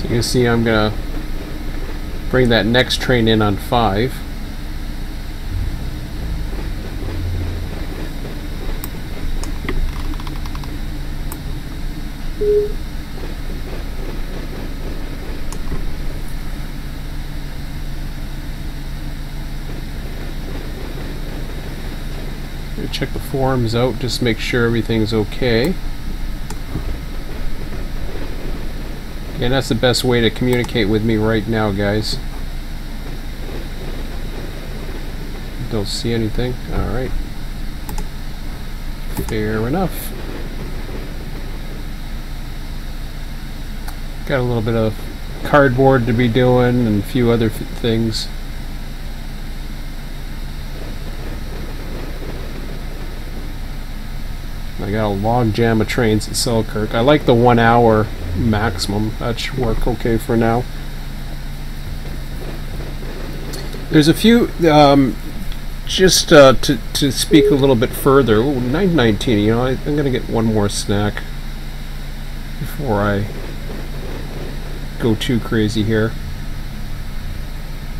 You can see I'm gonna bring that next train in on 5. Check the forums out, just make sure everything's okay. And that's the best way to communicate with me right now, guys. Don't see anything. Alright. Fair enough. Got a little bit of cardboard to be doing and a few other things. I got a log jam of trains at Selkirk. I like the 1 hour maximum. That should work okay for now. There's a few, just to speak a little bit further. Ooh, 9:19, you know, I'm going to get one more snack before I go too crazy here.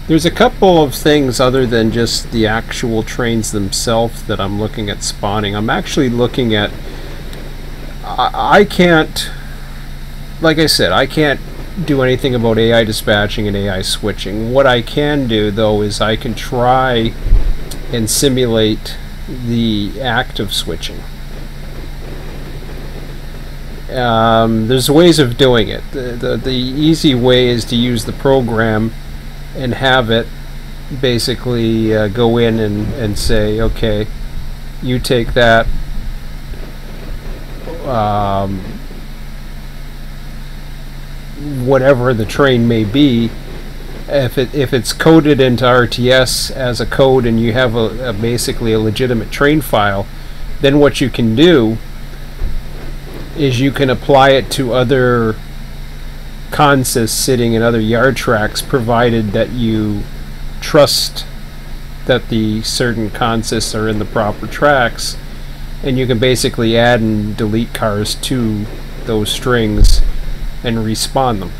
There's a couple of things other than just the actual trains themselves that I'm looking at spawning. I'm actually looking at, I can't, like I said, I can't do anything about AI dispatching and AI switching. What I can do though is I can try and simulate the act of switching. There's ways of doing it. The easy way is to use the program and have it basically go in and say, okay, you take that whatever the train may be. If it's coded into RTS as a code and you have basically a legitimate train file, then what you can do is you can apply it to other consists sitting in other yard tracks, provided that you trust that the certain consists are in the proper tracks, and you can basically add and delete cars to those strings and respawn them.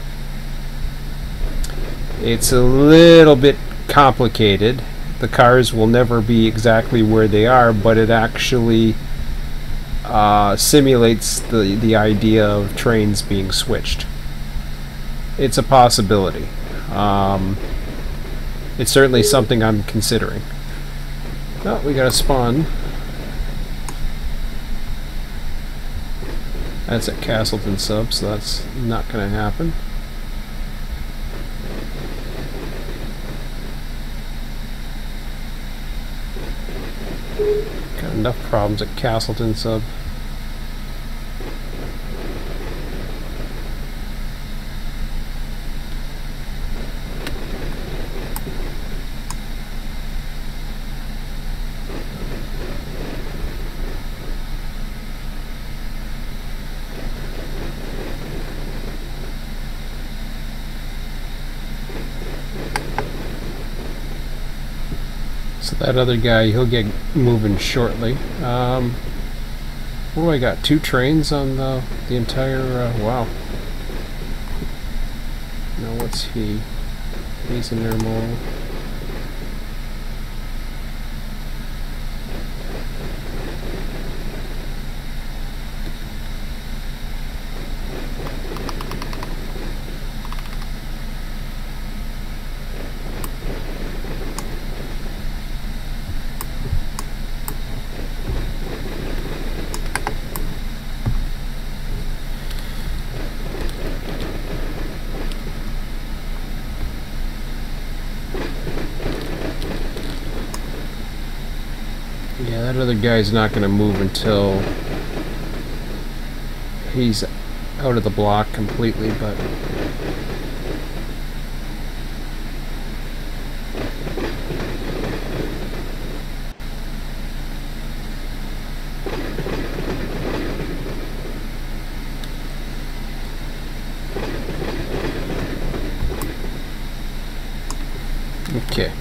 It's a little bit complicated. The cars will never be exactly where they are, but it actually simulates the idea of trains being switched. it's a possibility. It's certainly something I'm considering. Oh, we got a spawn. That's at Castleton sub, so that's not going to happen. Got enough problems at Castleton sub. So that other guy, he'll get moving shortly. What do I got? 2 trains on the entire, wow. Now what's he? He's in there more. Yeah, that other guy's not going to move until he's out of the block completely, but okay.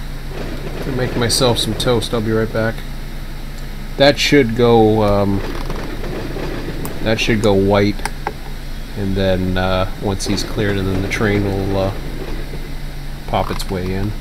I'm making myself some toast. I'll be right back. That should go white, and then once he's cleared, and then the train will pop its way in.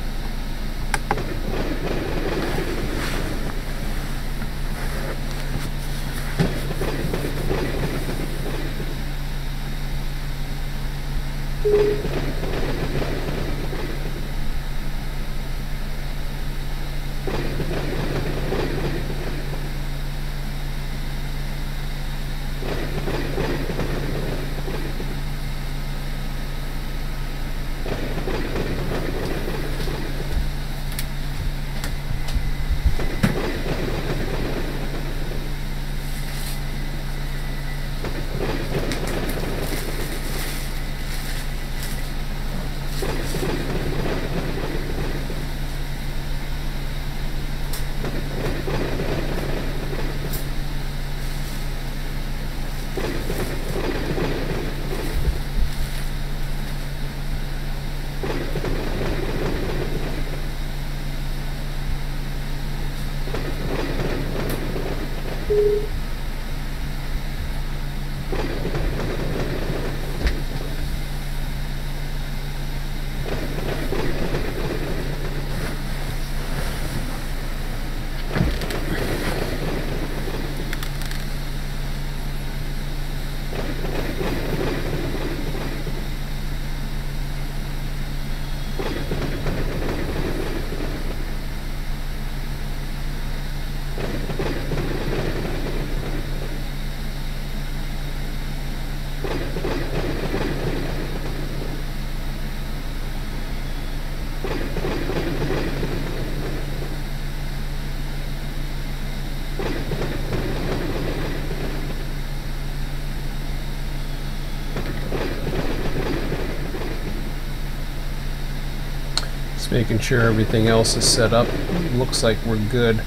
Making sure everything else is set up. Looks like we're good.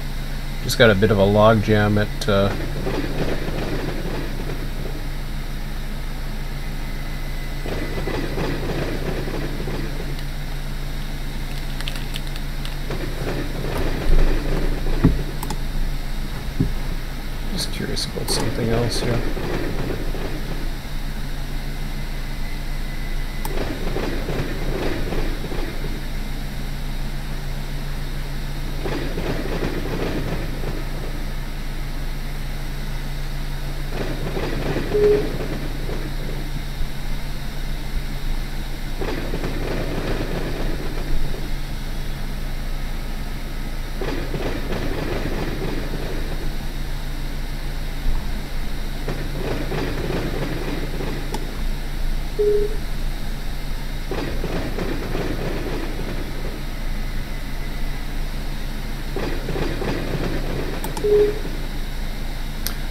Just got a bit of a log jam at just curious about something else here.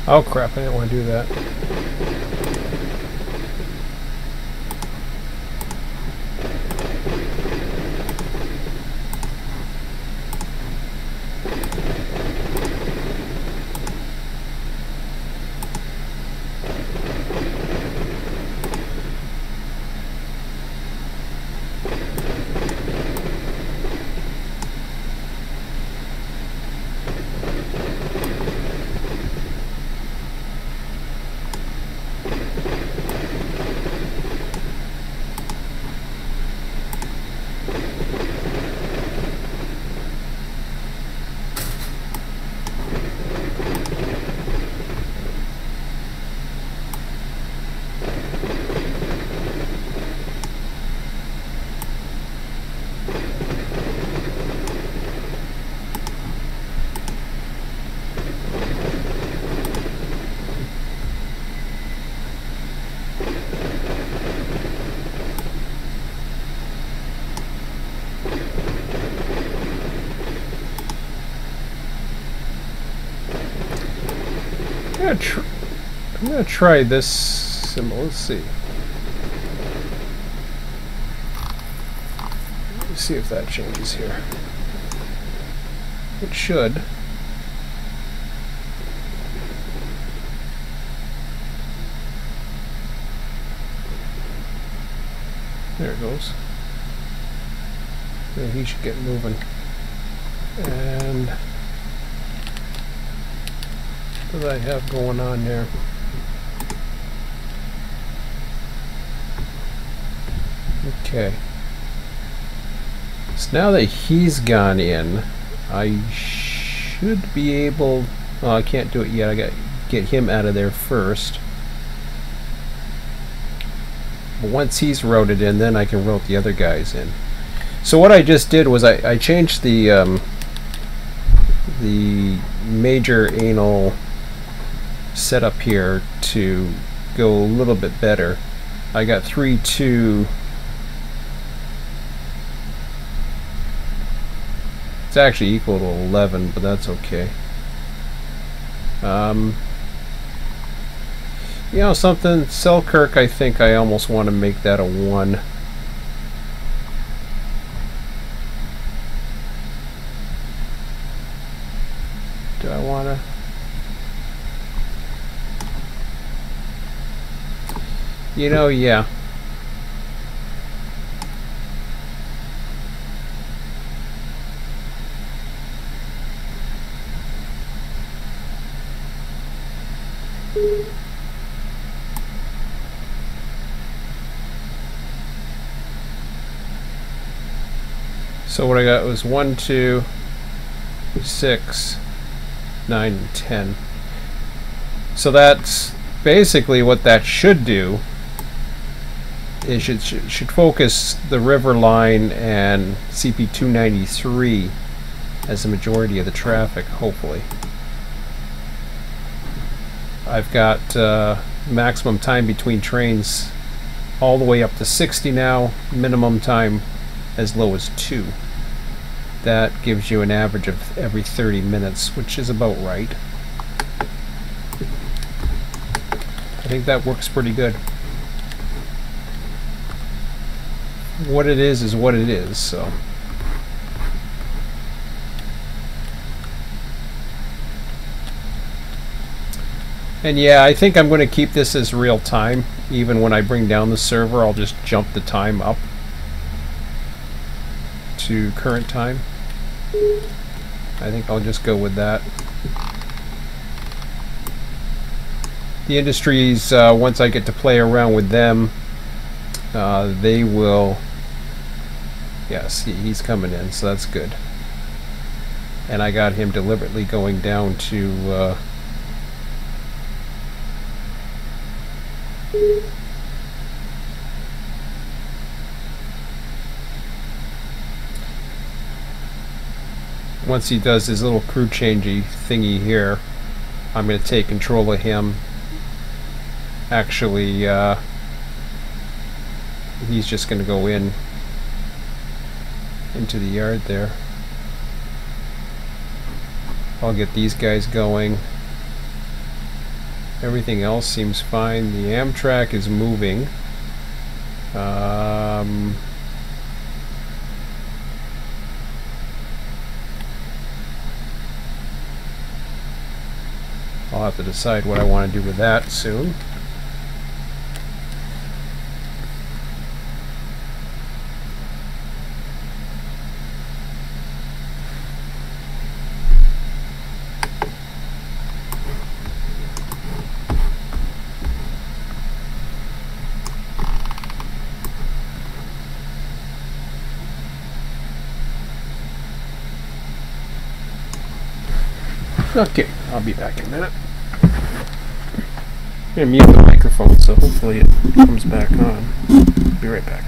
Oh crap, I didn't want to do that. I'm gonna try this symbol. Let's see. Let's see if that changes here. It should. There it goes. Yeah, he should get moving. And what do I have going on there? Okay. So now that he's gone in, I should be able... Oh, I can't do it yet. I got to get him out of there first. But once he's routed in, then I can route the other guys in. So what I just did was I changed the major anal setup here to go a little bit better. I got 3, 2. It's actually equal to 11, but that's okay. You know something, Selkirk, I think I almost want to make that a 1. Do I want to? You know, yeah. So what I got was 1, 2, 6, 9, and 10. So that's basically what that should do. It should focus the river line and CP 293 as the majority of the traffic, hopefully. I've got maximum time between trains all the way up to 60 now, minimum time as low as 2. That gives you an average of every 30 minutes, which is about right. I think that works pretty good. What it is what it is, so. And yeah, I think I'm going to keep this as real time. Even when I bring down the server, I'll just jump the time up to current time. I think I'll just go with that. The industries, once I get to play around with them, they will... Yes, he's coming in, so that's good. And I got him deliberately going down to... Once he does his little crew changey thingy here, I'm going to take control of him. Actually, he's just going to go into the yard there. I'll get these guys going. Everything else seems fine. The Amtrak is moving. I'll have to decide what I want to do with that soon. Okay, I'll be back in a minute. I'm gonna mute the microphone so hopefully it comes back on. Be right back.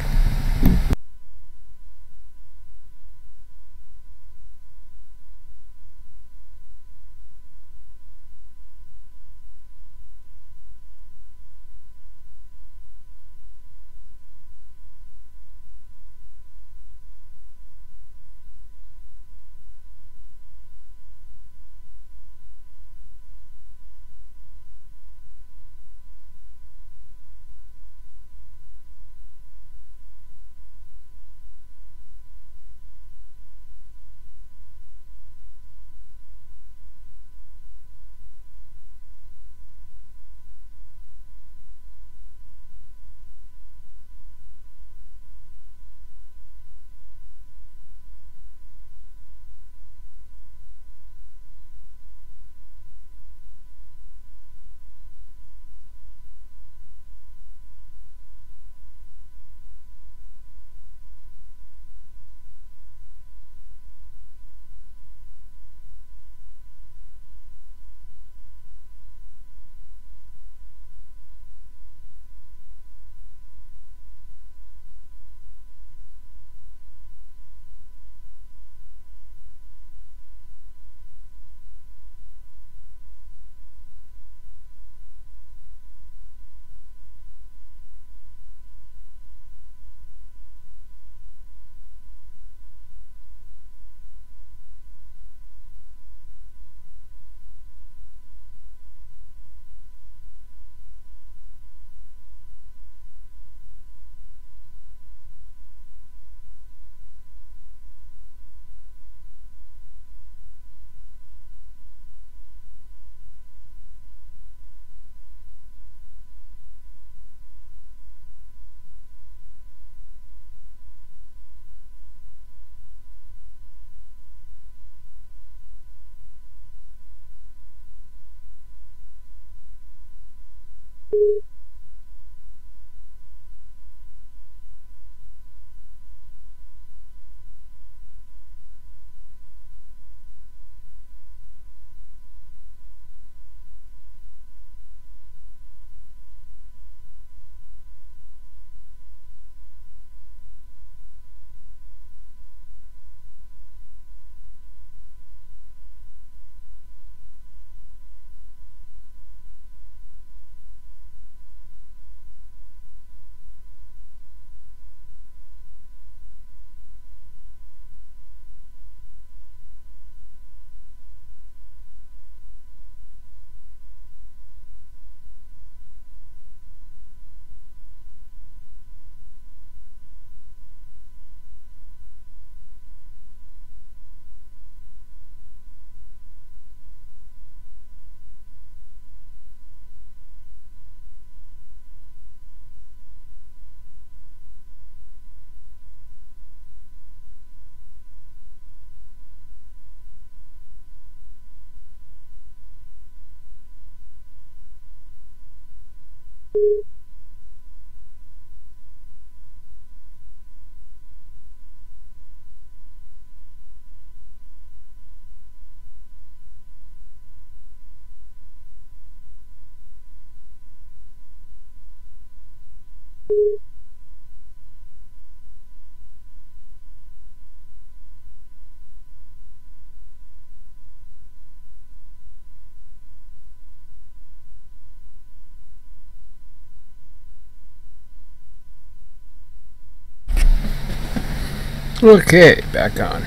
Okay, back on.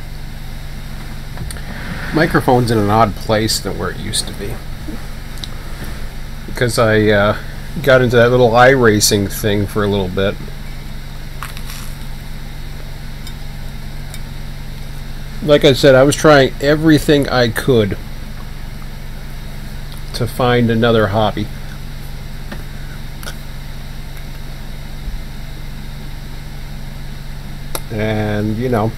Microphone's in an odd place than where it used to be. Because I got into that little iRacing thing for a little bit. Like I said, I was trying everything I could to find another hobby. And, you know,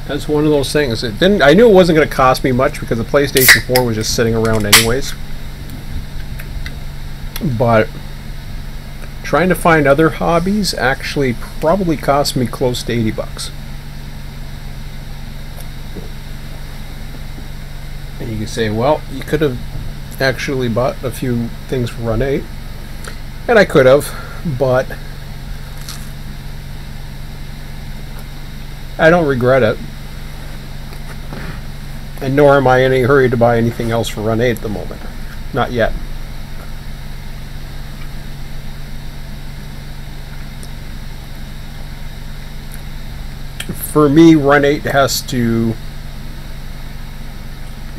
that's one of those things. It didn't. I knew it wasn't going to cost me much because the PlayStation 4 was just sitting around anyways. But trying to find other hobbies actually probably cost me close to $80. And you can say, well, you could have actually bought a few things for Run8. And I could have, but I don't regret it. And nor am I in any hurry to buy anything else for Run8 at the moment. Not yet. For me, Run8 has to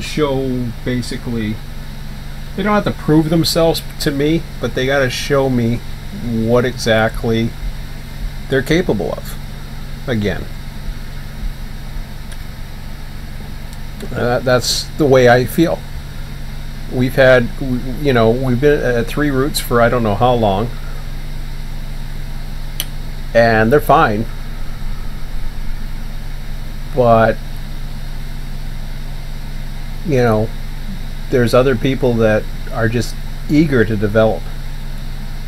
show, basically, they don't have to prove themselves to me, but they got to show me what exactly they're capable of. Again. That's the way I feel. We've had, you know, we've been at 3 routes for I don't know how long, and they're fine. But, you know, there's other people that are just eager to develop.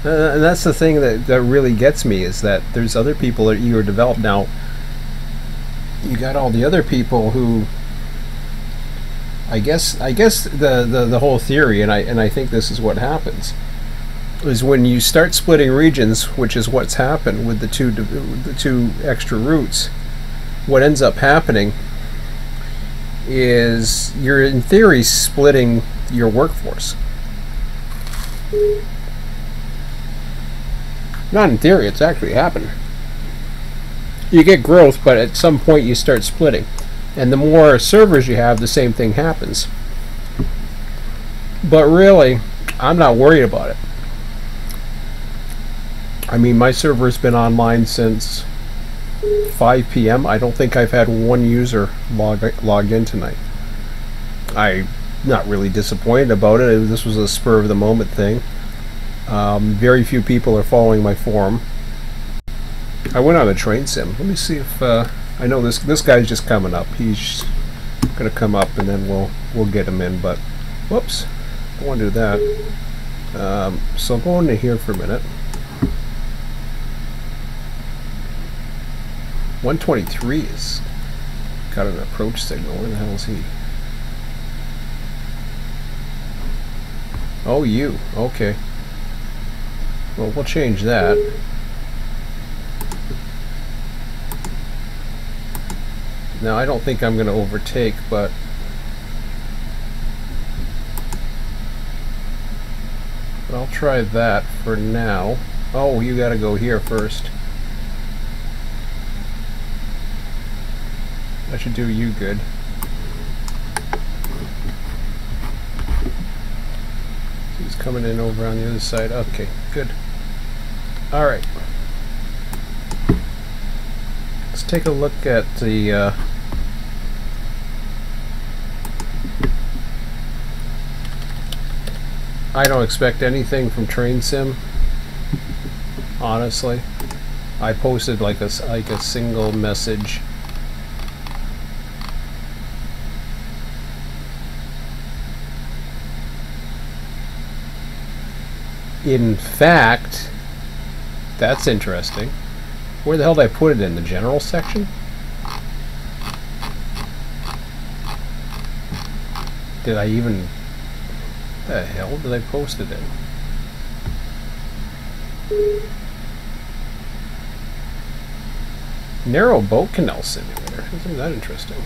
And that's the thing that really gets me, is that there's other people that are eager to develop. Now, you got all the other people who, I guess the whole theory, and I think this is what happens, is when you start splitting regions, which is what's happened with the two extra routes. What ends up happening is you're in theory splitting your workforce. Not in theory, it's actually happened. You get growth, but at some point you start splitting. And the more servers you have, the same thing happens. But really, I'm not worried about it. I mean, my server's been online since 5 p.m. I don't think I've had one user log in tonight. I'm not really disappointed about it. This was a spur of the moment thing. Very few people are following my forum. I went on a train sim. Let me see if I know this guy's just coming up. He's gonna come up and then we'll get him in. But whoops, don't want to do that. So I'll go into here for a minute. 123 is got an approach signal. Where the hell is he? Oh, you. Okay. Well, we'll change that. Now, I don't think I'm going to overtake, but I'll try that for now. Oh, you got to go here first. That should do you good. He's coming in over on the other side. Okay, good. Alright. Let's take a look at the I don't expect anything from Train Sim, honestly. I posted like a single message. In fact, that's interesting. Where the hell did I put it in? The general section? Did I even... the hell did I post it in? Narrow boat canal simulator. Isn't that interesting?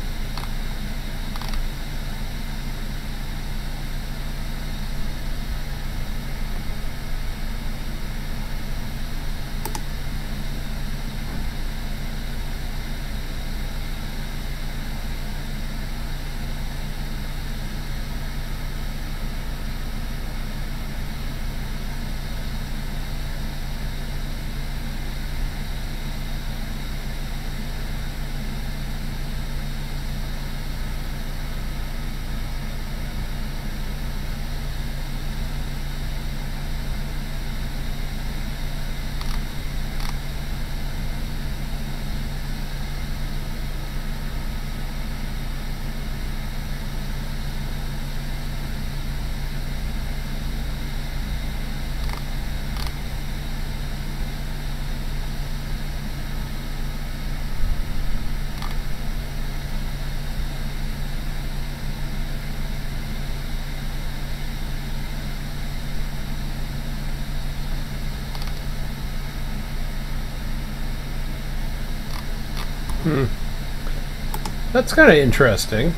That's kind of interesting.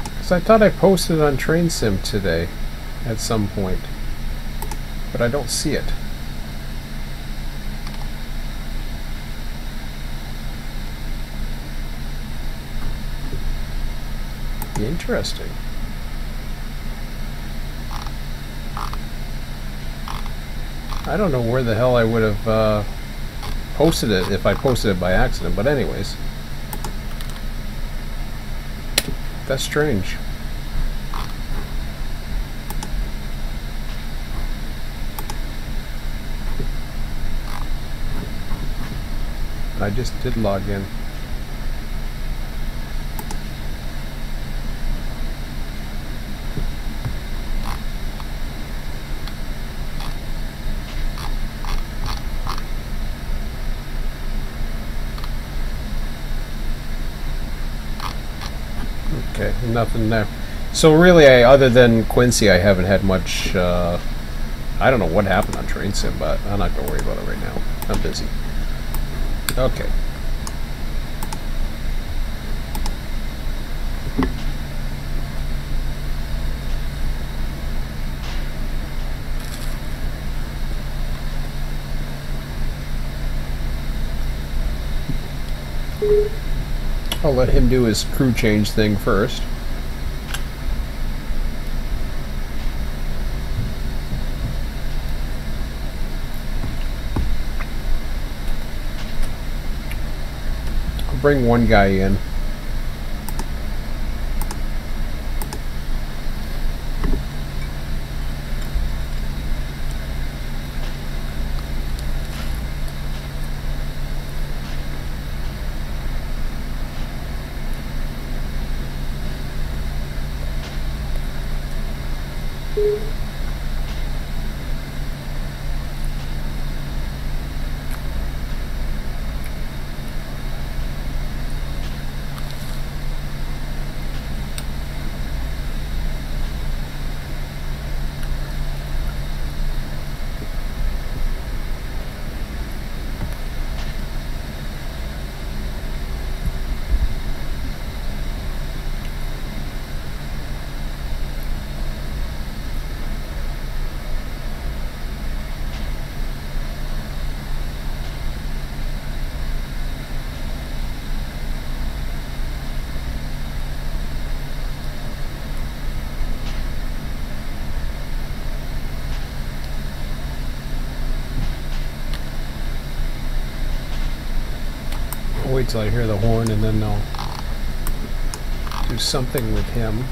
Because I thought I posted on Train Sim today at some point. But I don't see it. Interesting. I don't know where the hell I would have posted it if I posted it by accident, but anyways. That's strange. I just did log in. Okay, nothing there. So really, other than Quincy, I haven't had much, I don't know what happened on Train Sim, but I'm not going to worry about it right now. I'm busy. Okay. I'll let him do his crew change thing first. I'll bring one guy in. Wait till I hear the horn and then I'll do something with him.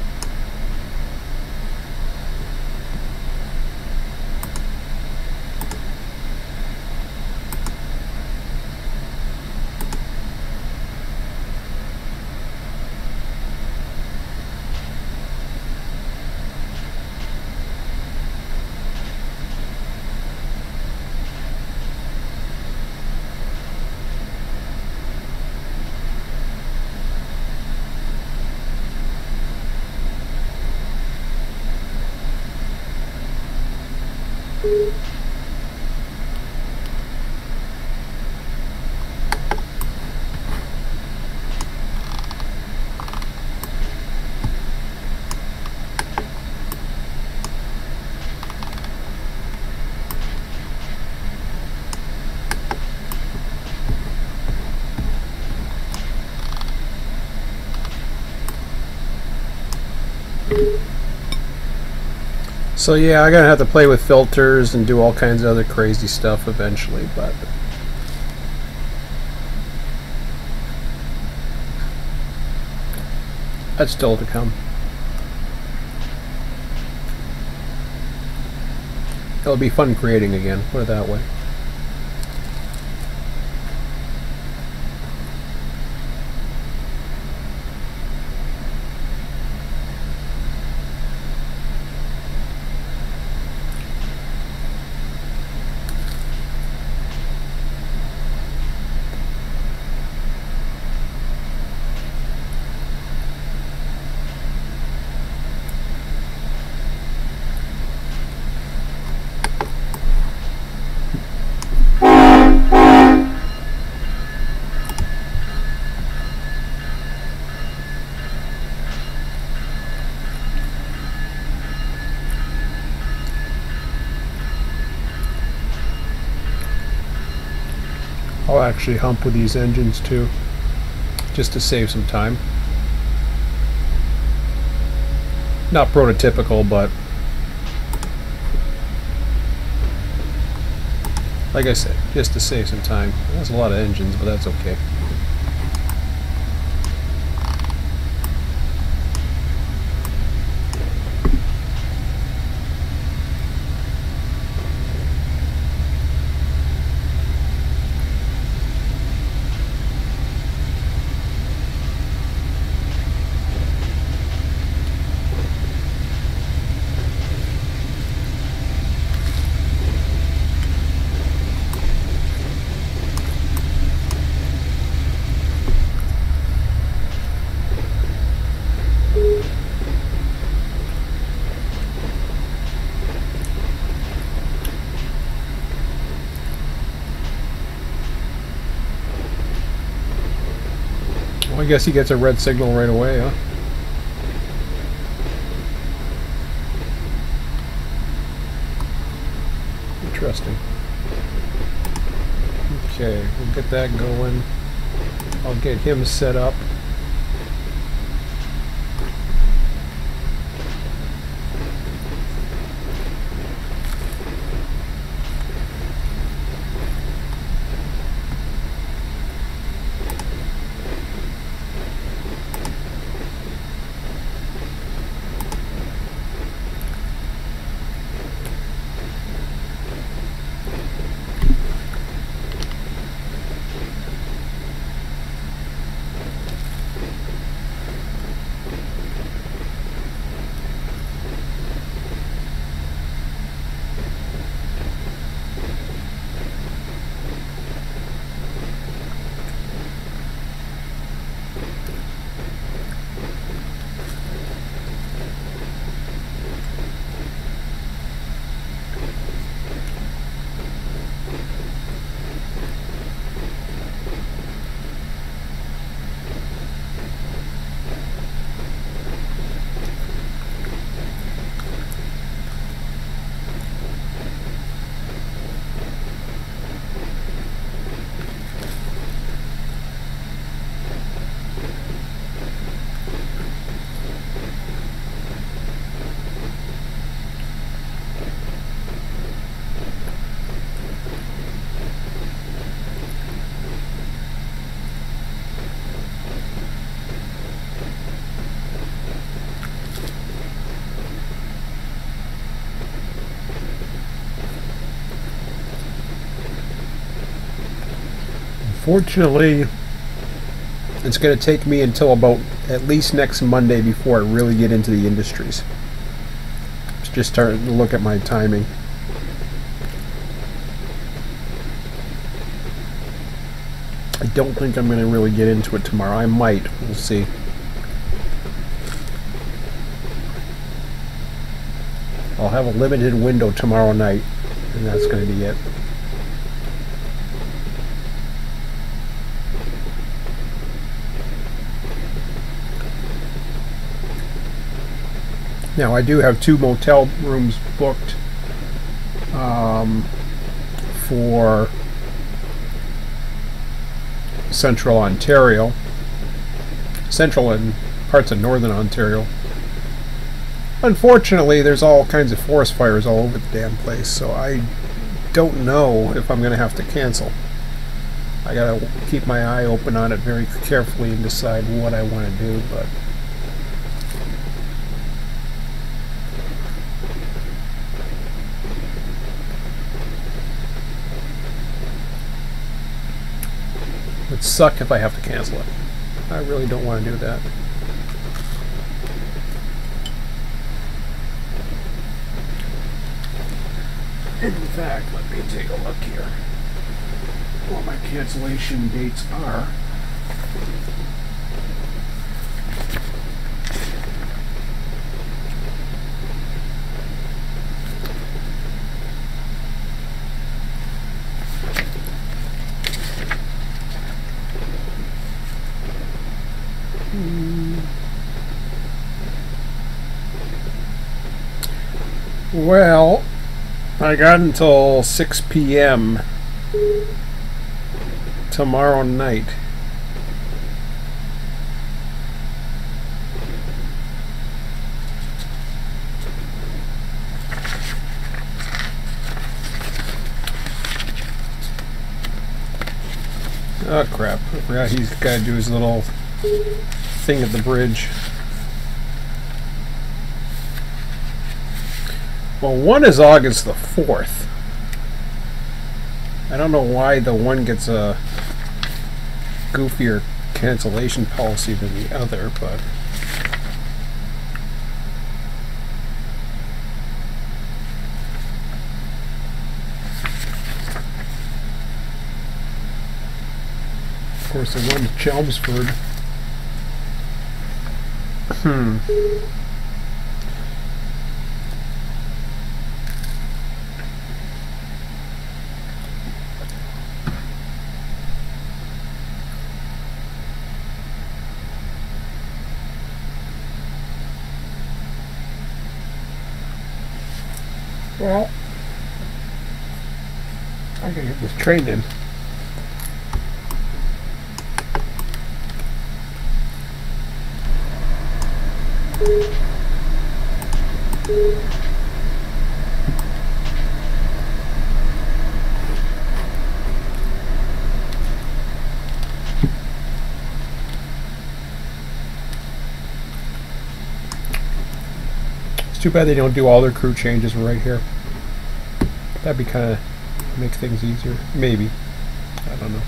So yeah, I'm gonna have to play with filters and do all kinds of other crazy stuff eventually, but that's still to come. It'll be fun creating again, put it that way. I'll actually hump with these engines too. Just to save some time. Not prototypical, but like I said, just to save some time. That's a lot of engines, but that's okay. I guess he gets a red signal right away, huh? Interesting. Okay, we'll get that going. I'll get him set up. Fortunately, it's going to take me until about at least next Monday before I really get into the industries. Just starting to look at my timing. I don't think I'm going to really get into it tomorrow. I might. We'll see. I'll have a limited window tomorrow night, and that's going to be it. Now, I do have 2 motel rooms booked for Central Ontario, Central and parts of Northern Ontario. Unfortunately, there's all kinds of forest fires all over the damn place, so I don't know if I'm going to have to cancel. I got to keep my eye open on it very carefully and decide what I want to do, but it would suck if I have to cancel it. I really don't want to do that. In fact, let me take a look here. What my cancellation dates are. Well, I got until 6 p.m. tomorrow night. Oh crap, I forgot he's got to do his little thing at the bridge. Well, one is August the 4th. I don't know why the one gets a goofier cancellation policy than the other, but of course the one's Chelmsford. Well, I gotta get this train in. It's too bad they don't do all their crew changes right here. That'd be kind of make things easier. Maybe. I don't know.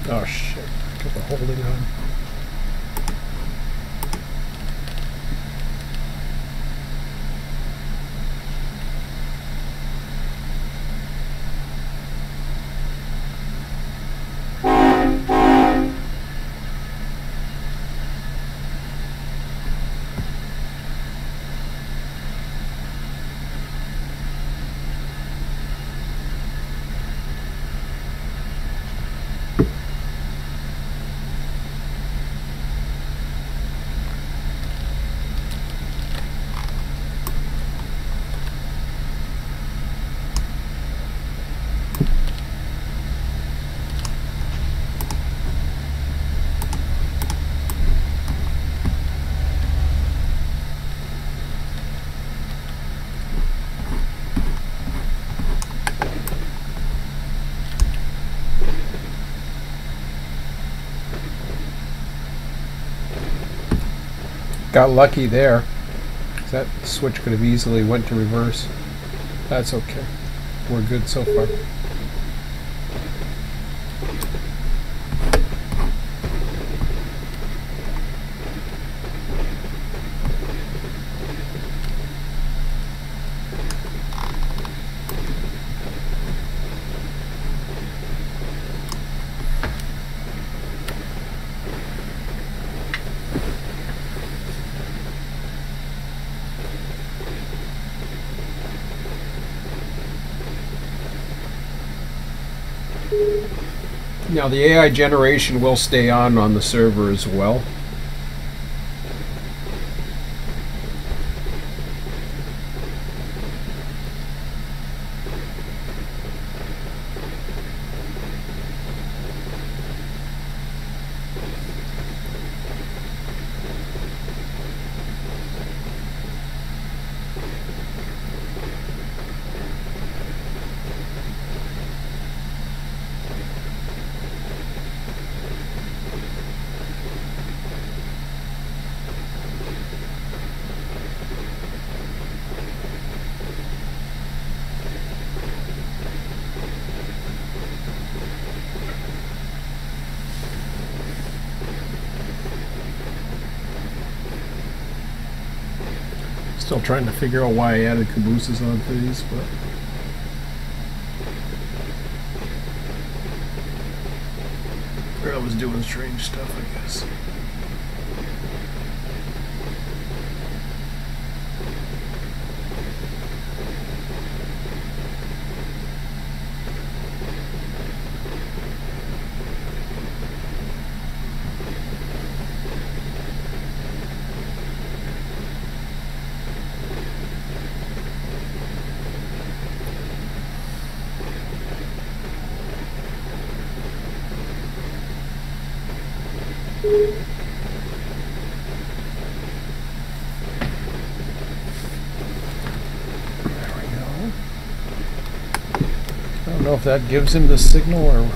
Oh shit. Got the holding on. Got lucky there. That switch could have easily went to reverse. That's okay. We're good so far. Now the AI generation will stay on the server as well. Still trying to figure out why I added cabooses onto these, but I was doing strange stuff, I guess. don't know if that gives him the signal or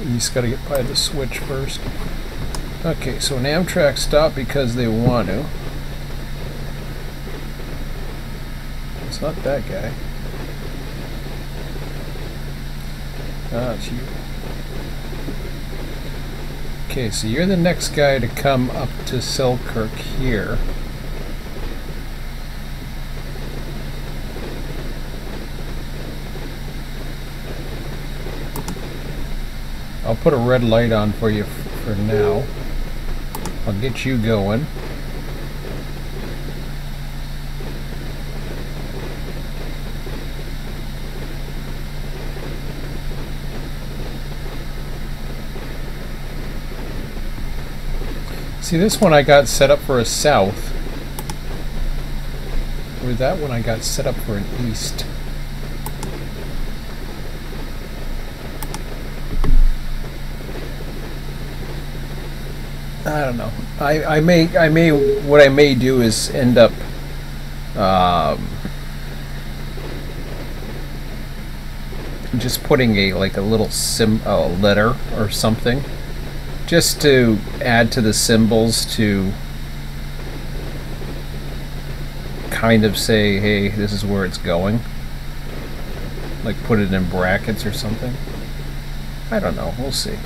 he's got to get by the switch first. Okay, so an Amtrak stopped because they want to. It's not that guy. Ah, it's you. Okay, so you're the next guy to come up to Selkirk here. I'll put a red light on for you for now. I'll get you going. See, this one I got set up for a south. Where that one I got set up for an east. I don't know. What I may do is end up just putting a little letter or something, just to add to the symbols to kind of say, hey, this is where it's going. Like put it in brackets or something. I don't know. We'll see.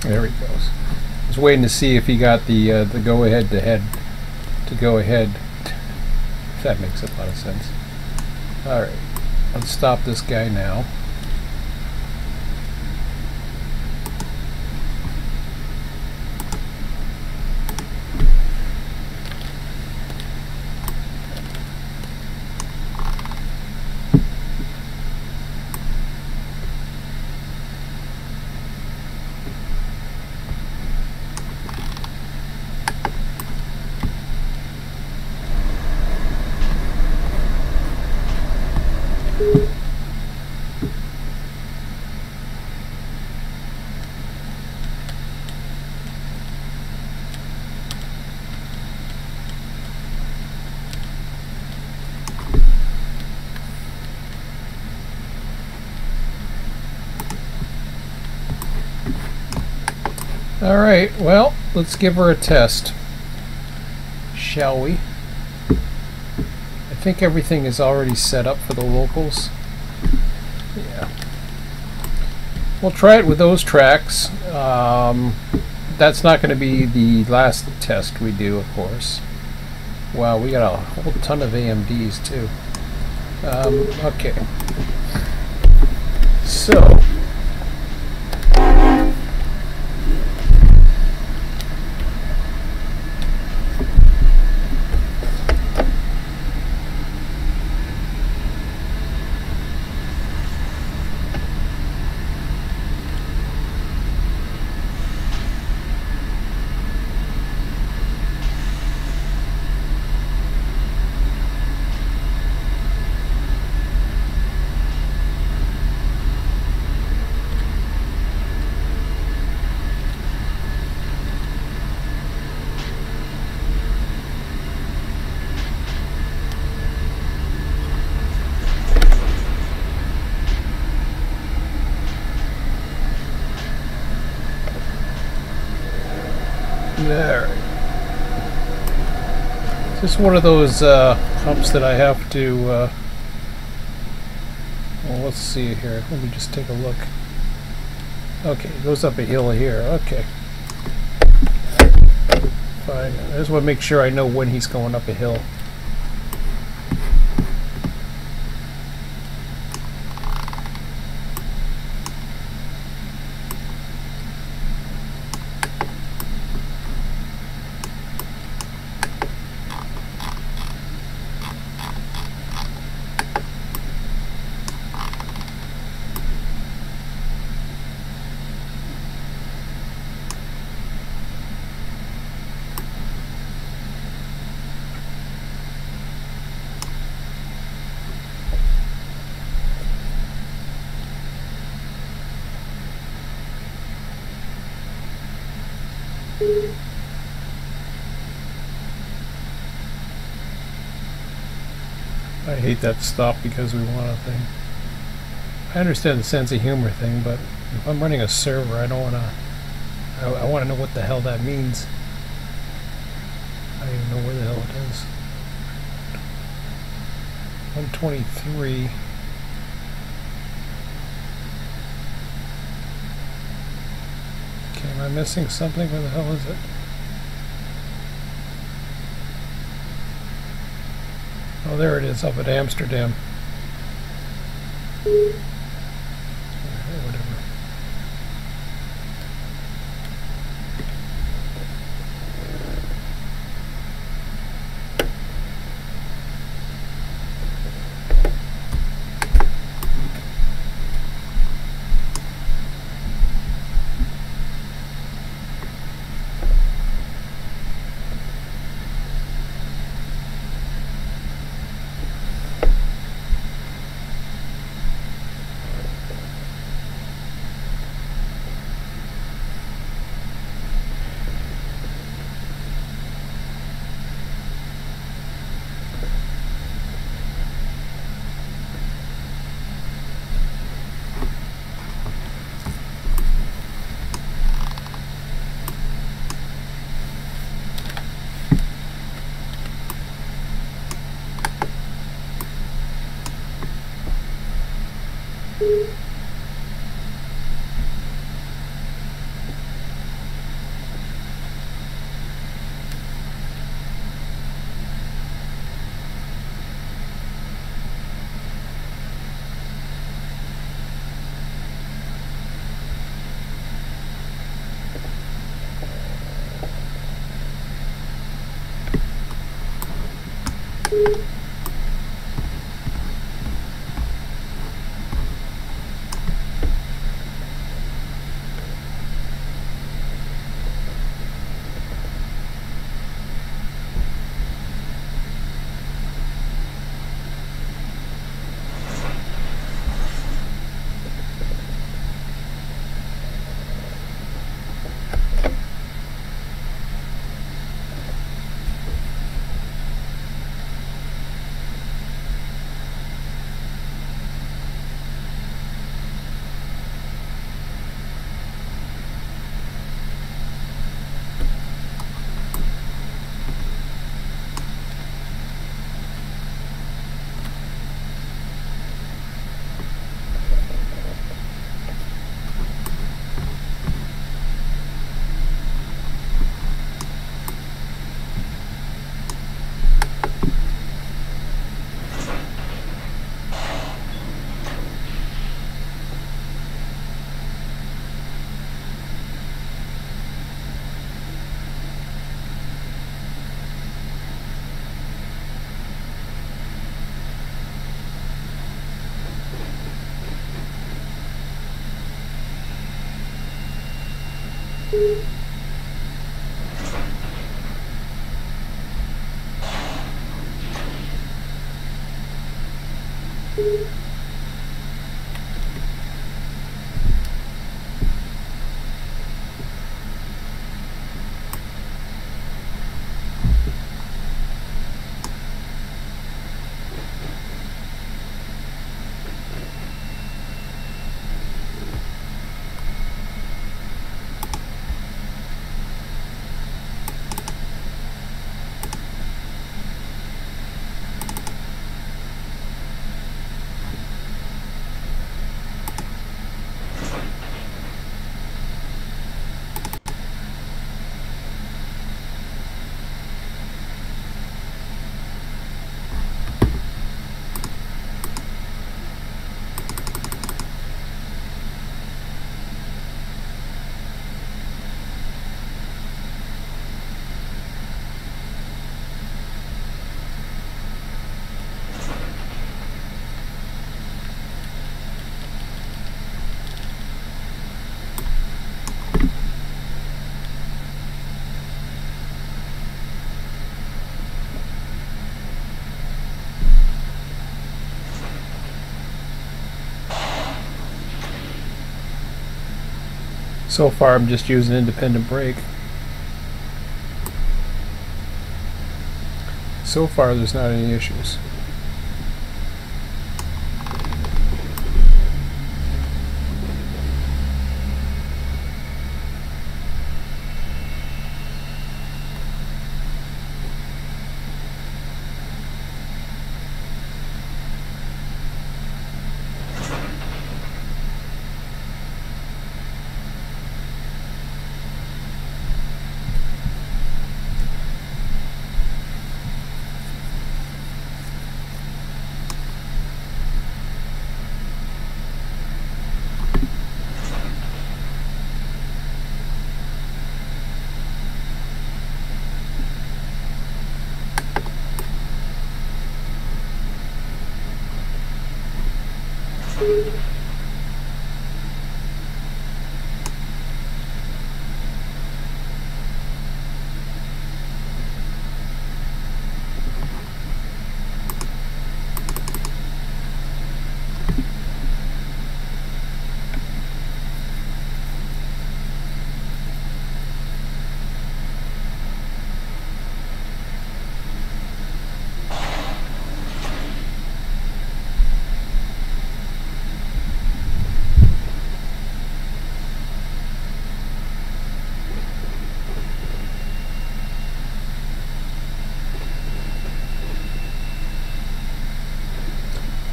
There he goes. I was waiting to see if he got the go-ahead to go ahead. If that makes a lot of sense. All right, let's stop this guy now. Alright, well, let's give her a test, shall we? I think everything is already set up for the locals. Yeah. We'll try it with those tracks. that's not going to be the last test we do, of course. Wow, we got a whole ton of AMDs too. Okay. So. There. Just one of those humps that I have to. Well, let's see here. Let me just take a look. Okay, it goes up a hill here. Okay. Fine. I just want to make sure I know when he's going up a hill. I hate that stop because we want a thing. I understand the sense of humor thing, but if I'm running a server, I don't want to. I want to know what the hell that means. I don't even know where the hell it is. 123. Okay, am I missing something? Where the hell is it? Oh, there it is, up at Amsterdam. Whatever. So far I'm just using independent brake. So far there's not any issues.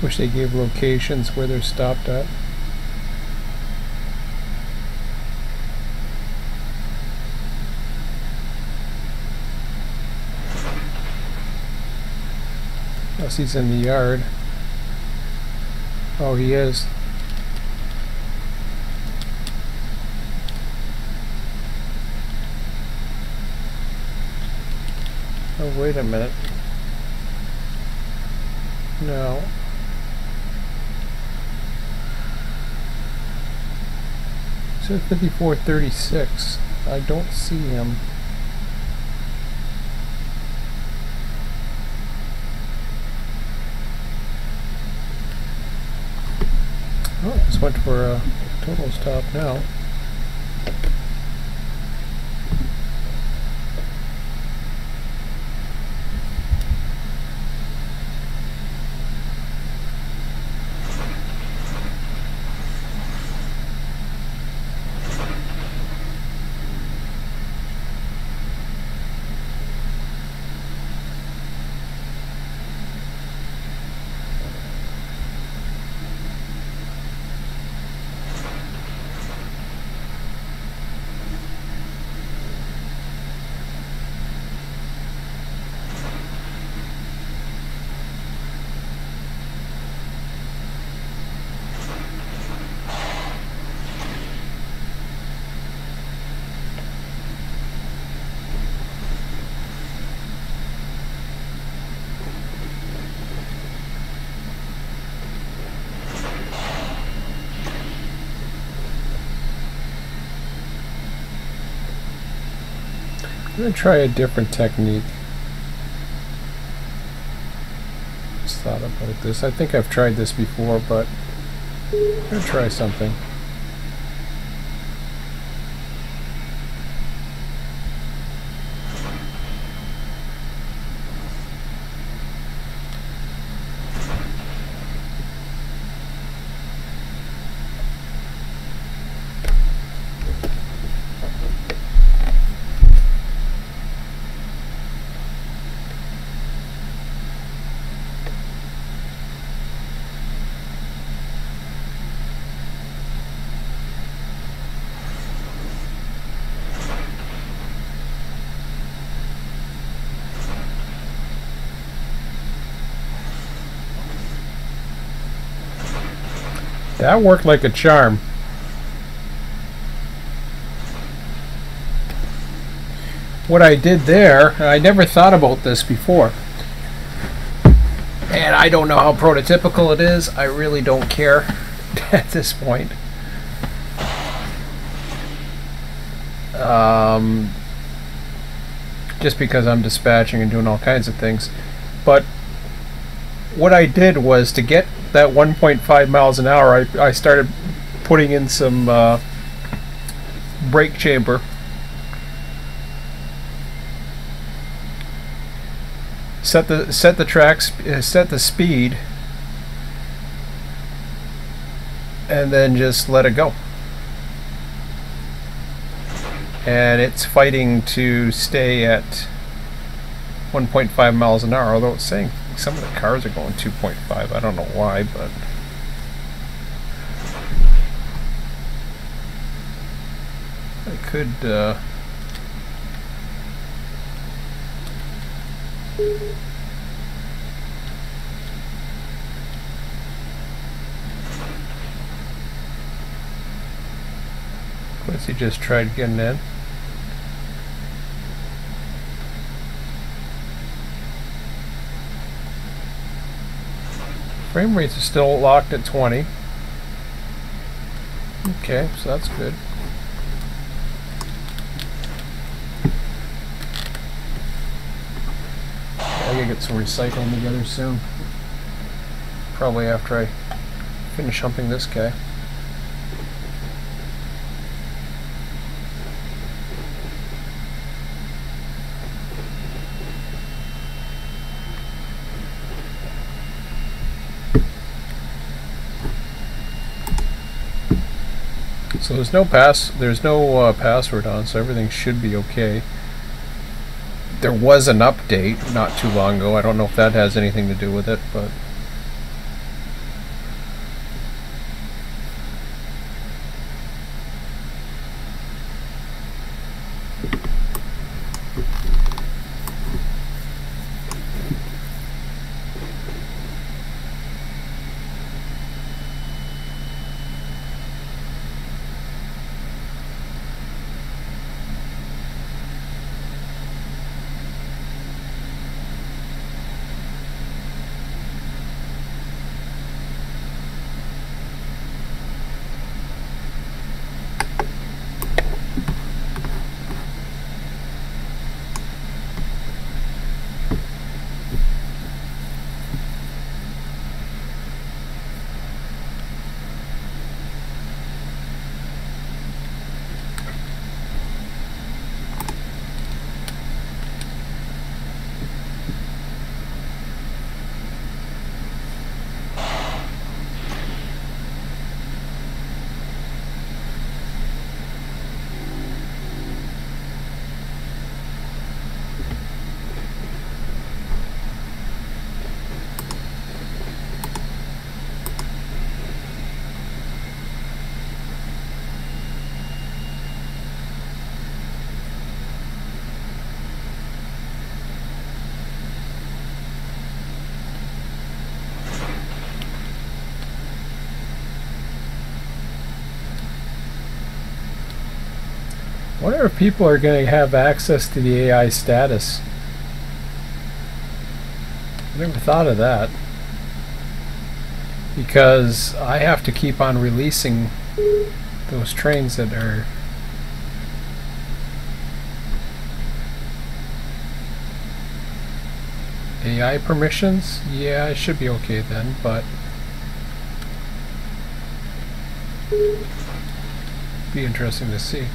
Wish they gave locations where they're stopped at. Unless he's in the yard. Oh, he is. Oh, wait a minute. No. It says 5436. I don't see him. Oh, just went for a total stop now. I'm going to try a different technique. Just thought about this. I think I've tried this before, but I'm going to try something. That worked like a charm. What I did there, I never thought about this before. And I don't know how prototypical it is. I really don't care at this point. Just because I'm dispatching and doing all kinds of things. But what I did was to get that 1.5 miles an hour, I started putting in some brake chamber. Set the tracks, set the speed, and then just let it go. And it's fighting to stay at 1.5 miles an hour, although it's saying some of the cars are going 2.5. I don't know why, but I could Quincy just tried getting in. Frame rates are still locked at 20. Okay, so that's good. I gotta get some recycling together soon. Probably after I finish humping this guy. So there's no password on, so everything should be okay. There was an update not too long ago. I don't know if that has anything to do with it, but I wonder if people are going to have access to the AI status. I never thought of that. Because I have to keep on releasing those trains that are AI permissions. Yeah, it should be okay then, but be interesting to see.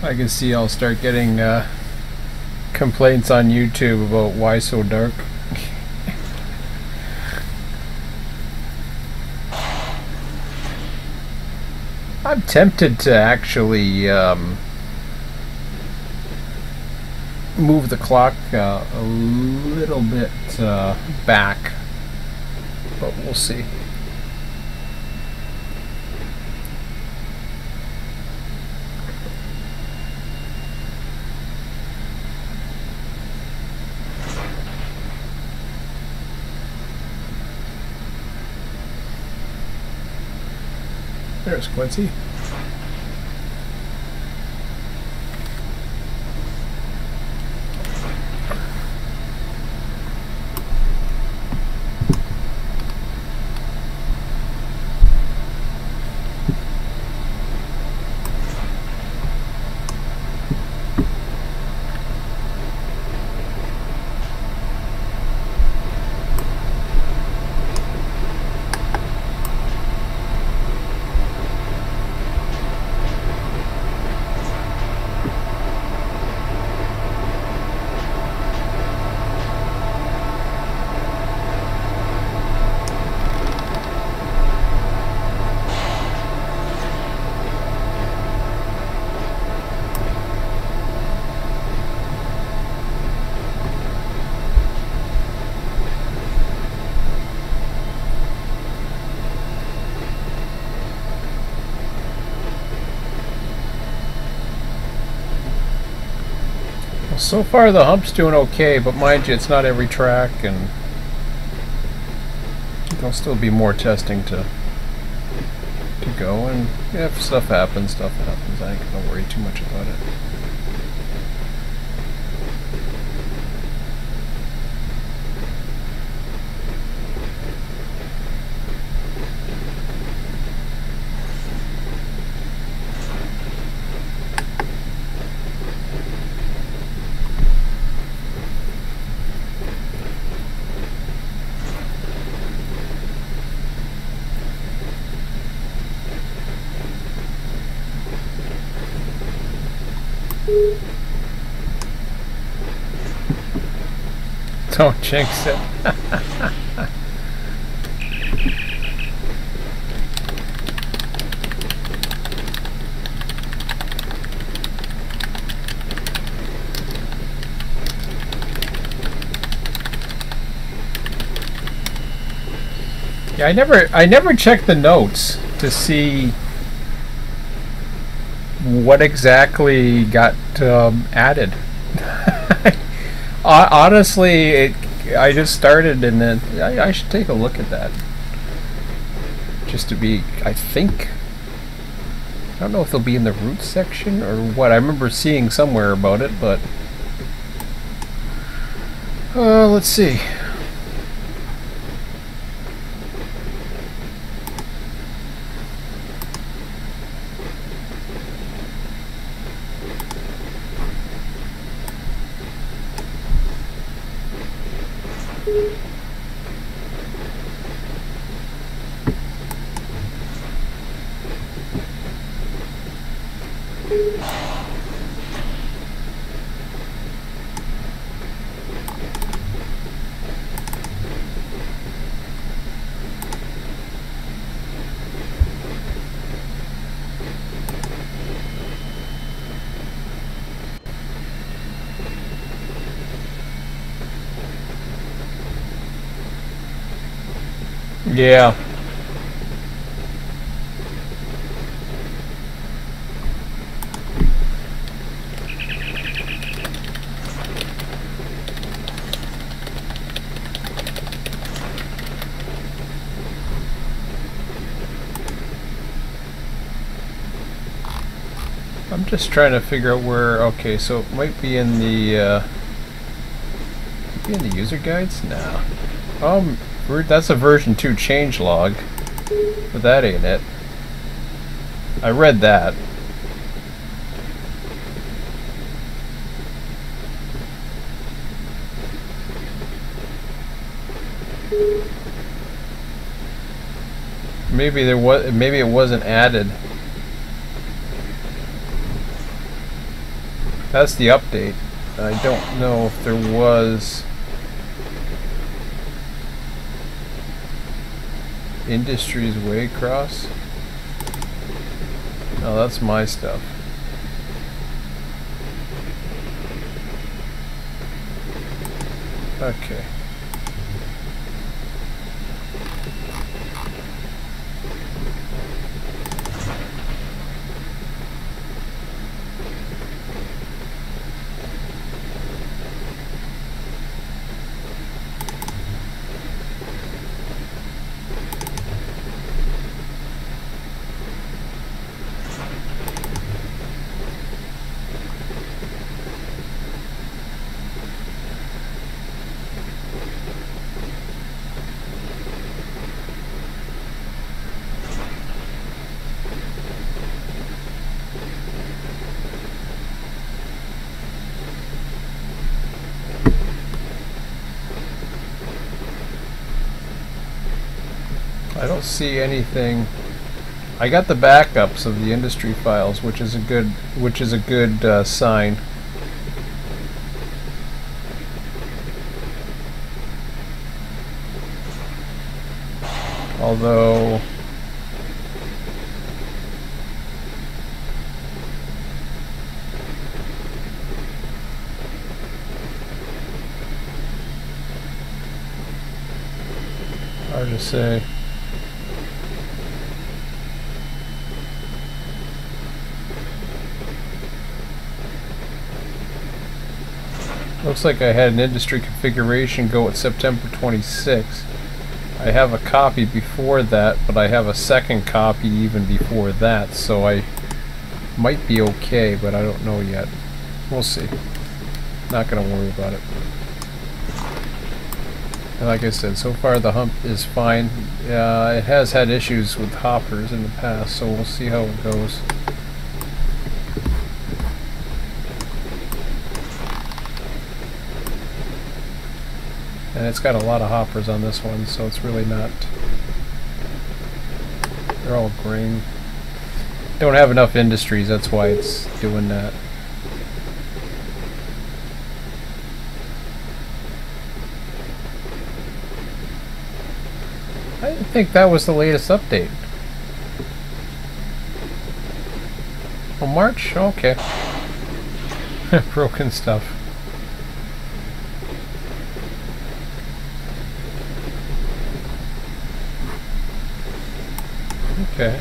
I can see I'll start getting complaints on YouTube about why so dark. I'm tempted to actually move the clock a little bit back, but we'll see. There's Quincy. So far the hump's doing okay, but mind you, it's not every track, and there'll still be more testing to go, and yeah, if stuff happens, stuff happens. I ain't gonna worry too much about it. Don't jinx it. Yeah, I never checked the notes to see what exactly got added. Honestly, I just started, and then I should take a look at that. Just to be, I think, I don't know if they'll be in the root section or what. I remember seeing somewhere about it, but let's see. Yeah. I'm just trying to figure out where. Okay, so it might be in the user guides. No. That's a version 2 changelog, but that ain't it. I read that. Maybe it wasn't added. That's the update. I don't know if there was Industries way across. Oh, that's my stuff. Okay. I don't see anything. I got the backups of the industry files, which is a good sign. Although hard to say. Looks like I had an industry configuration go at September 26th. I have a copy before that, but I have a second copy even before that, so I might be okay, but I don't know yet. We'll see. Not gonna worry about it. And like I said, so far the hump is fine. It has had issues with hoppers in the past, so we'll see how it goes. And it's got a lot of hoppers on this one, so it's really not... They're all grain. Don't have enough industries, that's why it's doing that. I didn't think that was the latest update. Oh, March? Okay. Broken stuff. Okay.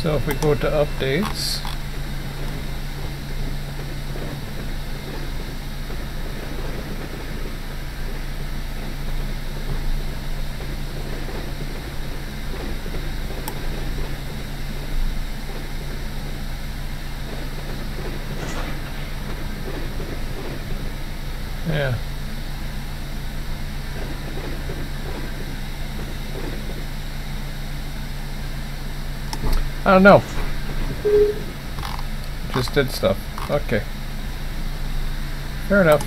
So if we go to updates, yeah. I don't know. Just did stuff. Okay. Fair enough.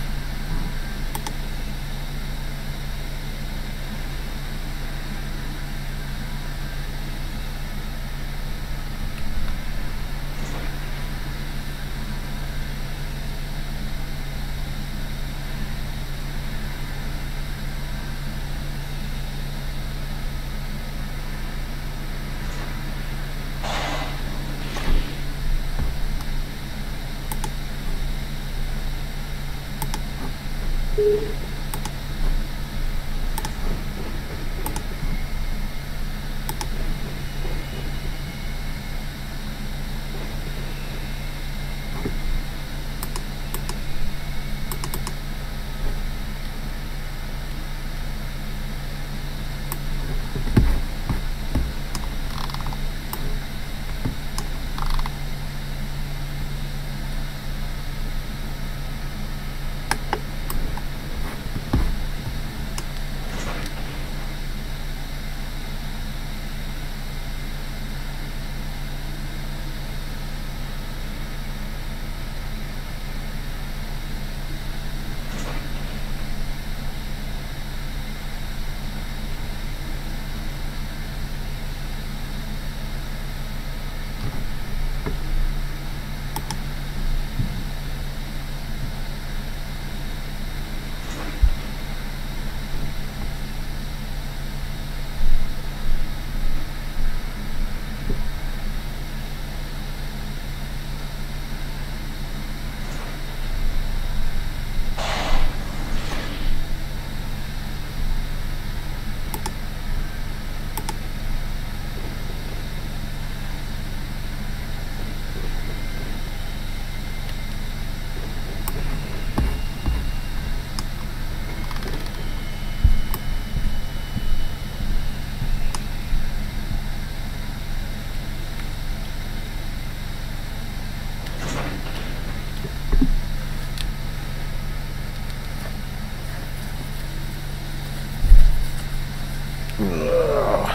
Ugh.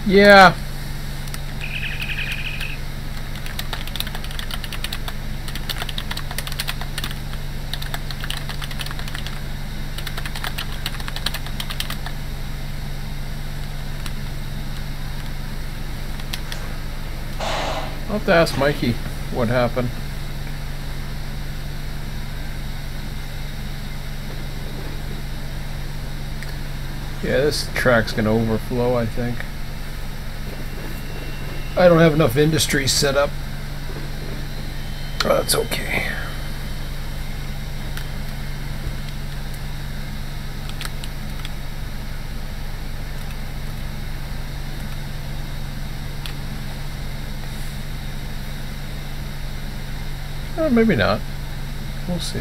Yeah. I'll have to ask Mikey what happened. Yeah, this track's gonna overflow, I think. I don't have enough industry set up. Oh, that's okay. Maybe not. We'll see.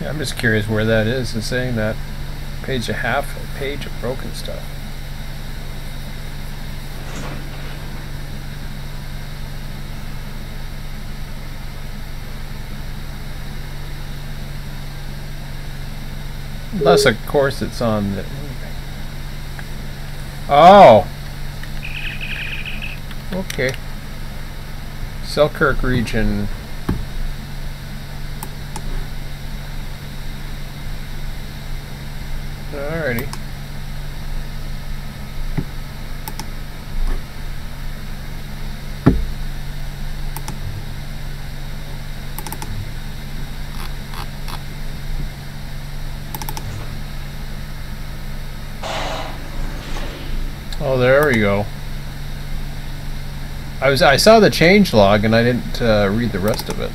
Yeah, I'm just curious where that is. It's saying that page a page of broken stuff. Unless, of course, it's on the... Oh! Okay. Selkirk region. Alrighty. Oh, there we go. I saw the change log and I didn't read the rest of it.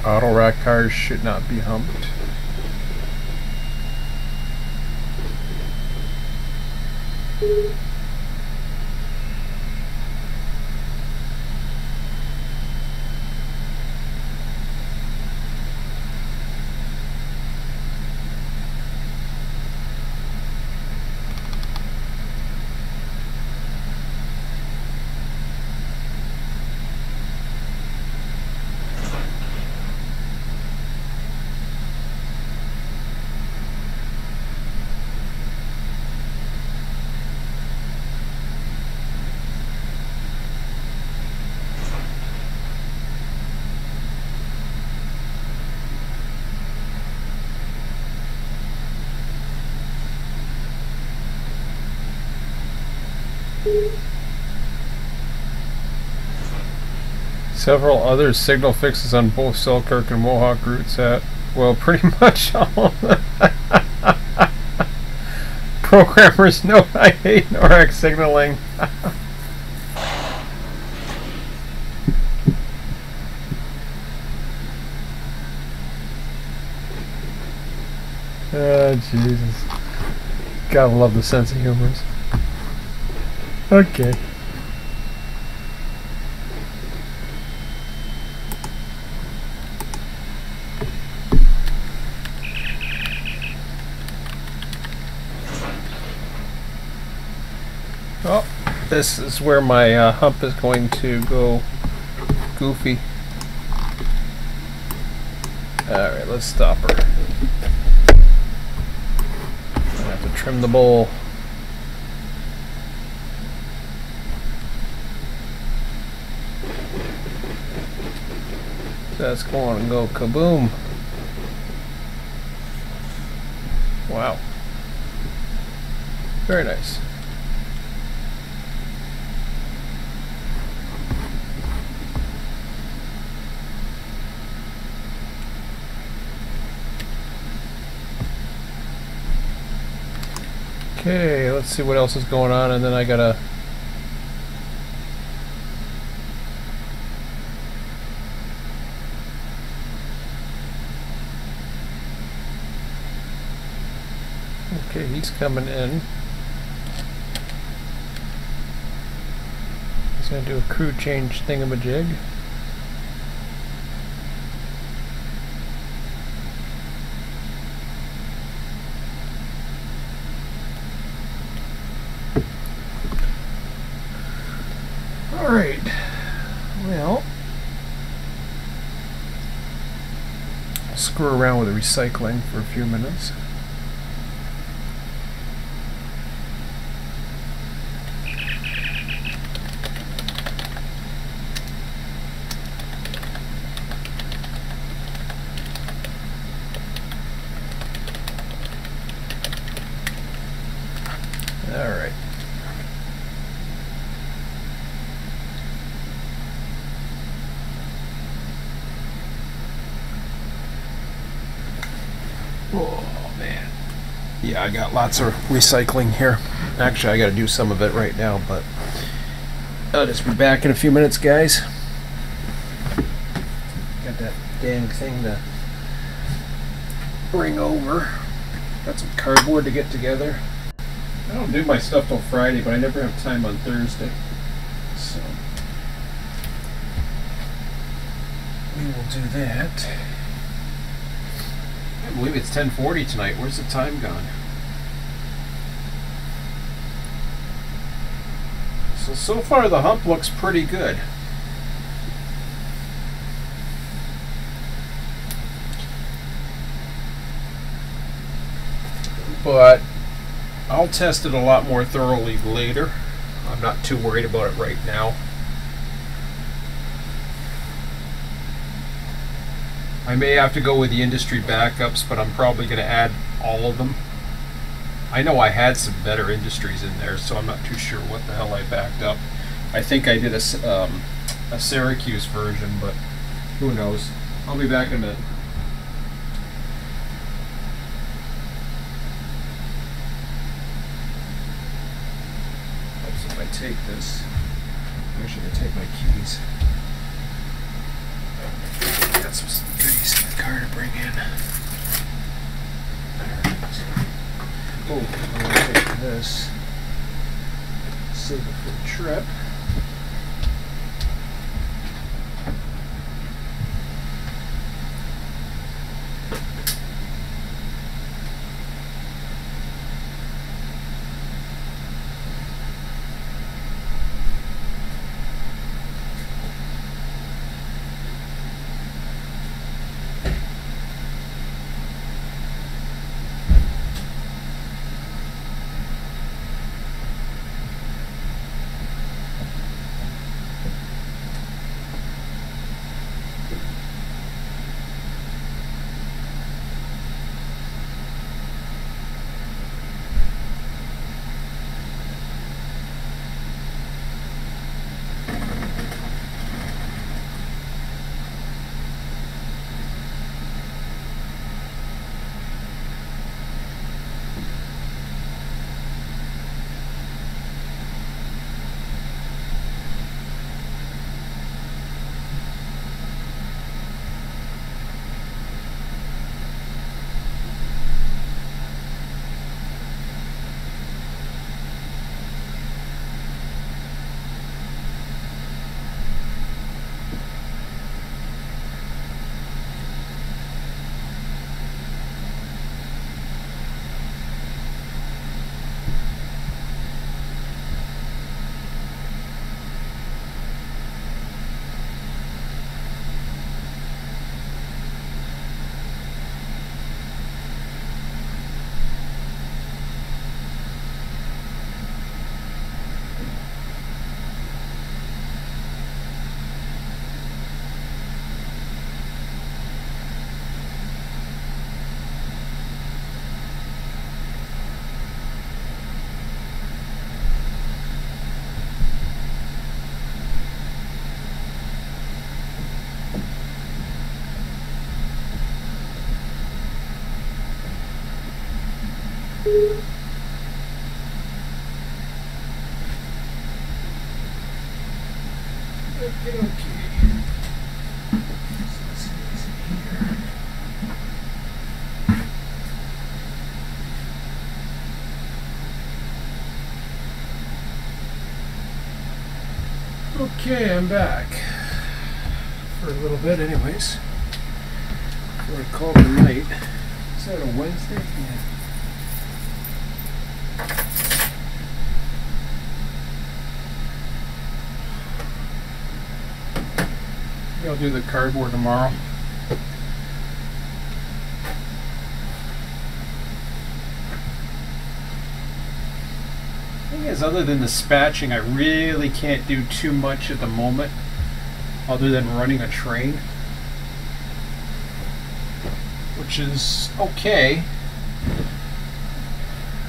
Auto rack cars should not be humped. Several other signal fixes on both Selkirk and Mohawk routes at, well, pretty much all of them. Programmers know I hate NORAC signaling. Oh, Jesus. Gotta love the sense of humor. Okay. Oh, this is where my hump is going to go goofy. Alright, let's stop her. I have to trim the bowl. That's going to go kaboom. Wow. Very nice. Okay, let's see what else is going on, and then I gotta okay, he's coming in. He's gonna do a crew change thingamajig. Alright, well, I'll screw around with the recycling for a few minutes. Alright. Oh man. Yeah, I got lots of recycling here. Actually, I gotta do some of it right now, but I'll just be back in a few minutes, guys. Got that dang thing to bring over. Got some cardboard to get together. I don't do my stuff till Friday, but I never have time on Thursday. So we will do that. I believe it's 10:40 tonight. Where's the time gone? So far the hump looks pretty good. But I'll test it a lot more thoroughly later. I'm not too worried about it right now. I may have to go with the industry backups, but I'm probably going to add all of them. I know I had some better industries in there, so I'm not too sure what the hell I backed up. I think I did a Syracuse version, but who knows. I'll be back in a minute. Oops, if I take this, I'm actually going to take my keys. got some goodies in the car to bring in. Oh, I'm going to take this. Save it for the trip. Okay, I'm back for a little bit anyways. Before I call it a night. Is that a Wednesday? Yeah. Maybe I'll do the cardboard tomorrow. Thing is, other than dispatching, I really can't do too much at the moment other than running a train, which is okay.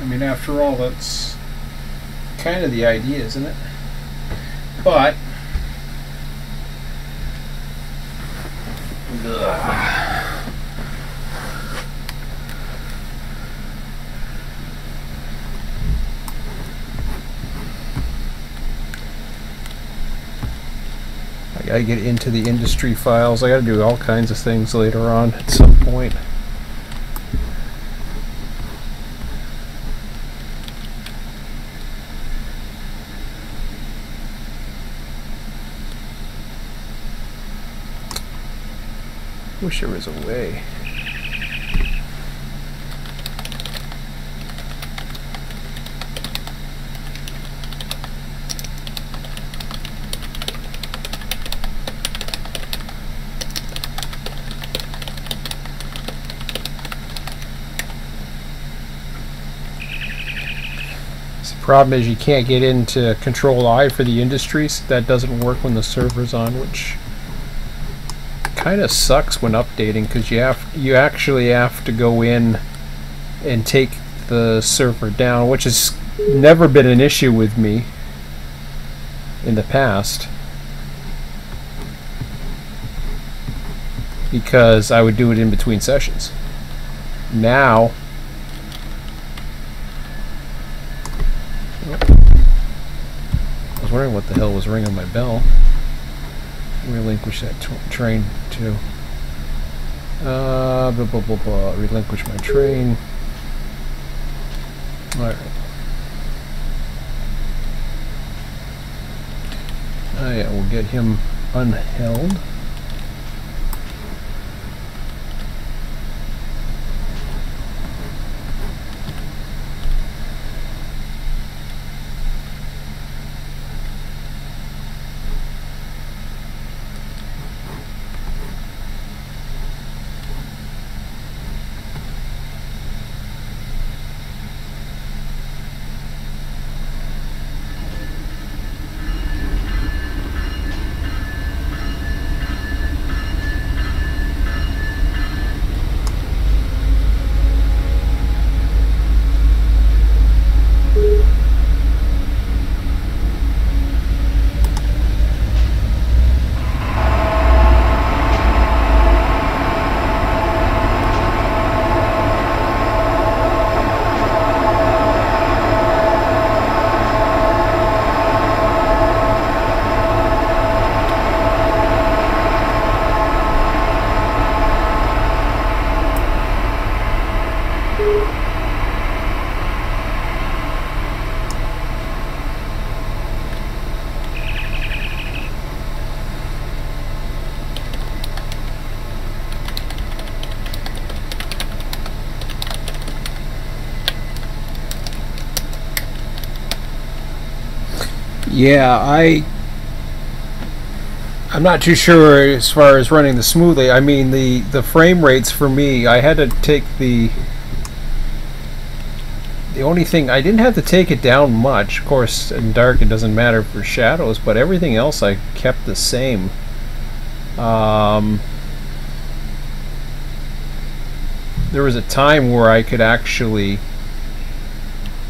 I mean, after all, that's kind of the idea, isn't it? But I gotta get into the industry files. I gotta do all kinds of things later on at some point. Wish there was a way. The problem is you can't get into Control I for the industries. That doesn't work when the server's on, which kind of sucks when updating, because you actually have to go in and take the server down, which has never been an issue with me in the past, because I would do it in between sessions. Now I was wondering what the hell was ringing my bell. Relinquish that train too. Blah, blah, blah, blah. Relinquish my train. Alright. Oh yeah, we'll get him unheld. Yeah, I'm not too sure as far as running this smoothly. I mean, the frame rates for me, I had to take the only thing, I didn't have to take it down much. Of course, in dark it doesn't matter for shadows, but everything else I kept the same. There was a time where I could actually,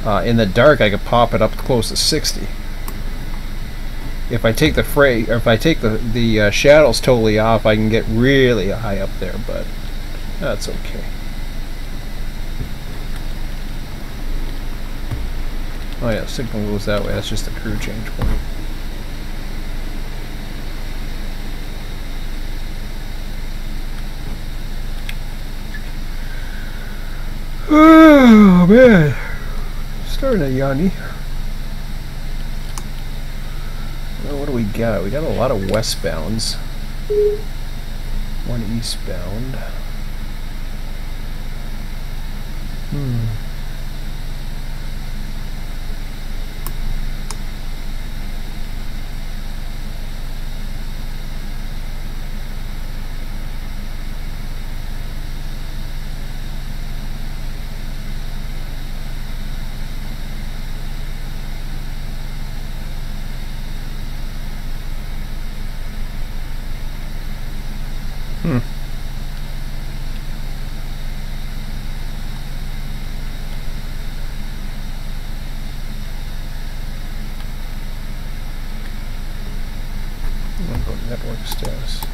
in the dark, I could pop it up close to 60. If I take the shadows totally off, I can get really high up there, but that's okay. Oh yeah, signal goes that way. That's just a crew change point. Oh man, starting to yawny. What do we got? We got a lot of westbounds. One eastbound. Network status.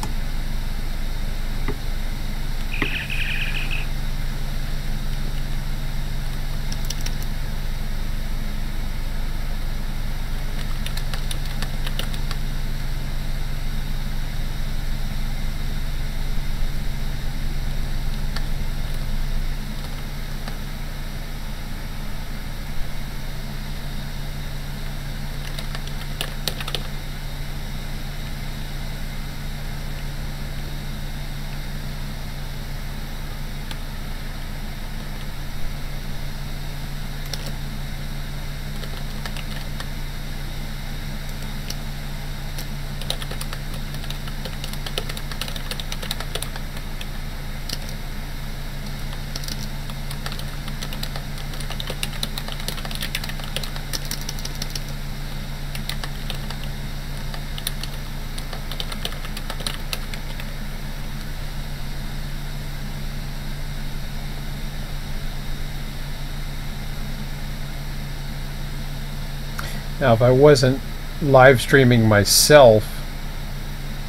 Now, if I wasn't live streaming myself,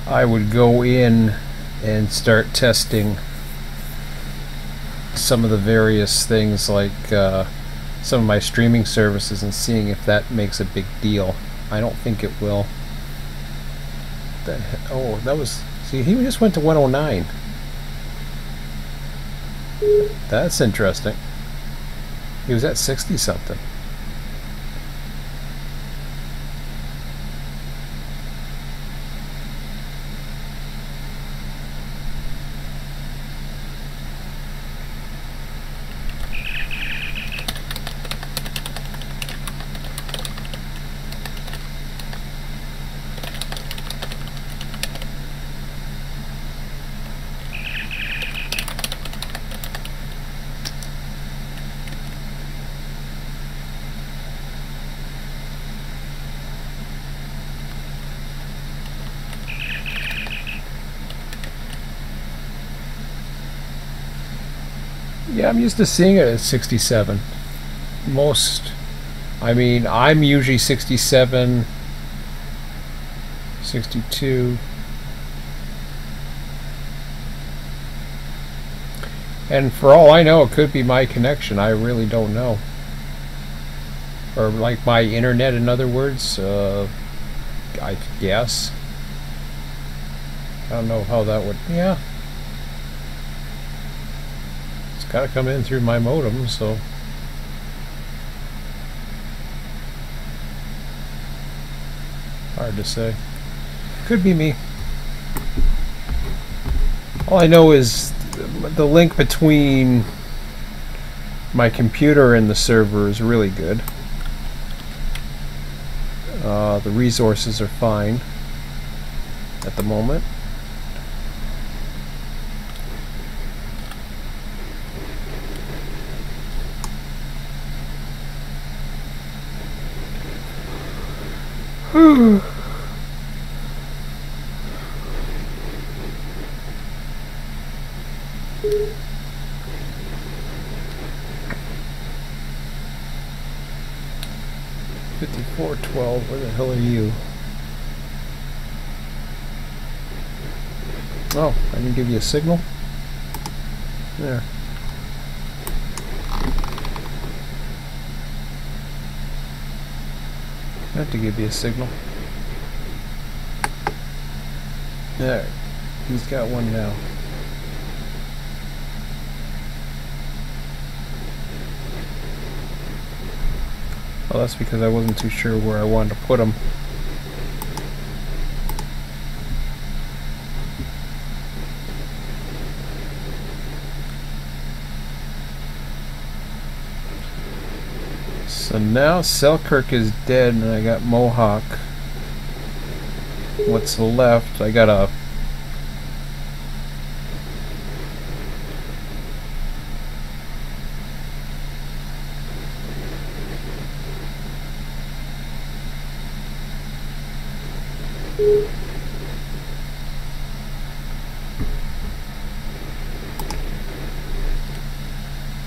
I would go in and start testing some of the various things, like some of my streaming services, and seeing if that makes a big deal. I don't think it will. Oh, that was... See, he just went to 109. That's interesting. He was at 60 something. Yeah, I'm used to seeing it at 67. I mean, I'm usually 67, 62. And for all I know, it could be my connection. I really don't know. Or like my internet, in other words. I guess. I don't know how that would... Yeah. Gotta come in through my modem, so hard to say. Could be me. All I know is the link between my computer and the server is really good. The resources are fine at the moment. Whew. $54.12. Where the hell are you? Oh, I didn't give you a signal? There. I have to give you a signal. There. He's got one now. Well, that's because I wasn't too sure where I wanted to put him. So now Selkirk is dead and I got Mohawk. What's left? I got a...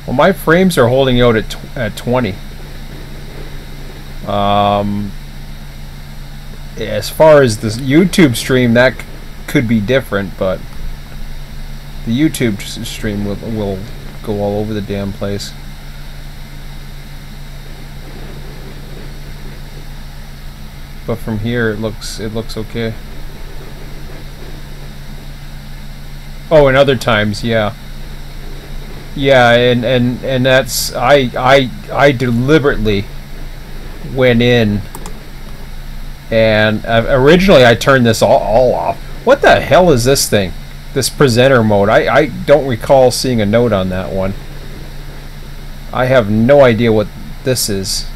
Well, my frames are holding out at 20. As far as the YouTube stream, that could be different, but the YouTube stream will go all over the damn place. But from here, it looks okay. Oh, and other times, yeah. Yeah, and that's I deliberately went in and originally I turned this all off. What the hell is this thing? This presenter mode. I don't recall seeing a note on that one. I have no idea what this is.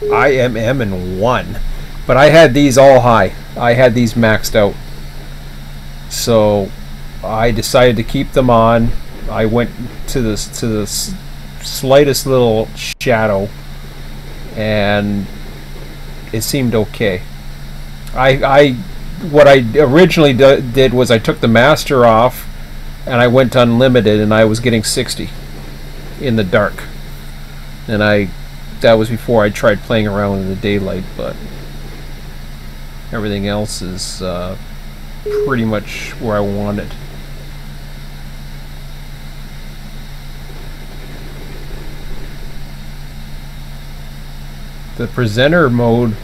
IMM and 1. But I had these all high. I had these maxed out. So I decided to keep them on. I went to the slightest little shadow, and it seemed okay. What I originally did was I took the master off, and I went to unlimited, and I was getting 60 in the dark. And that was before I tried playing around in the daylight, but everything else is pretty much where I want it. The presenter mode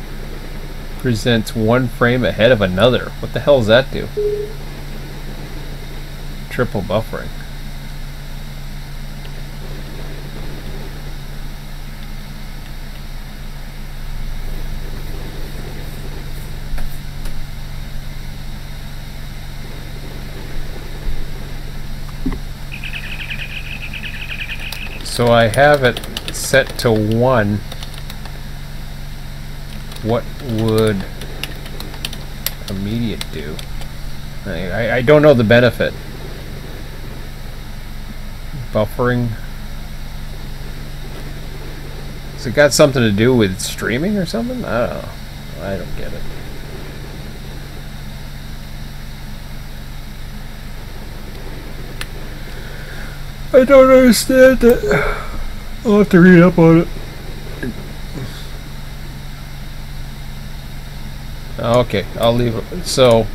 presents one frame ahead of another. What the hell does that do? Triple buffering. So I have it set to 1. What would immediate do? I don't know the benefit. Buffering. Has it got something to do with streaming or something? I don't know. I don't get it. I don't understand it. I'll have to read up on it. Okay, I'll leave it. So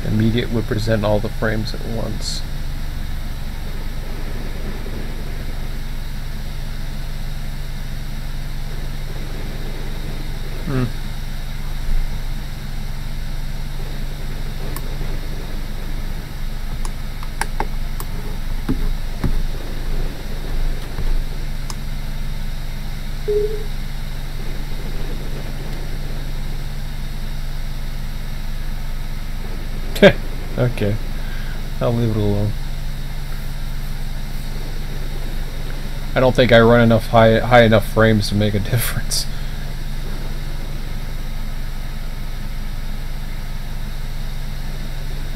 immediate would present all the frames at once. Okay, I'll leave it alone. I don't think I run enough high enough frames to make a difference.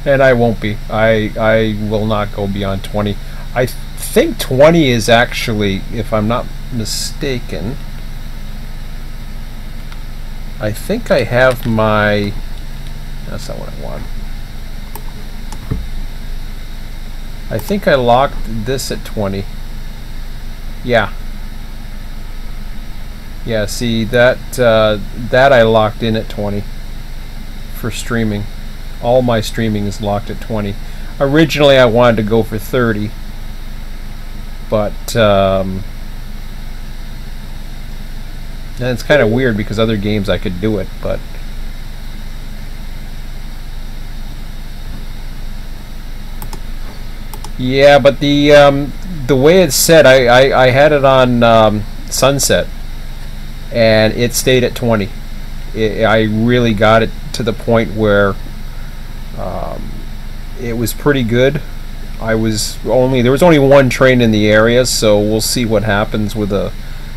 And I won't be. I will not go beyond 20. I think 20 is actually, if I'm not mistaken, I think I have my... That's not what I want. I think I locked this at 20. Yeah. Yeah, see, that I locked in at 20 for streaming. All my streaming is locked at 20. Originally I wanted to go for 30, but and it's kind of weird because other games I could do it, but yeah, but the way it's set, I had it on sunset, and it stayed at 20. I really got it to the point where it was pretty good. There was only one train in the area, so we'll see what happens with a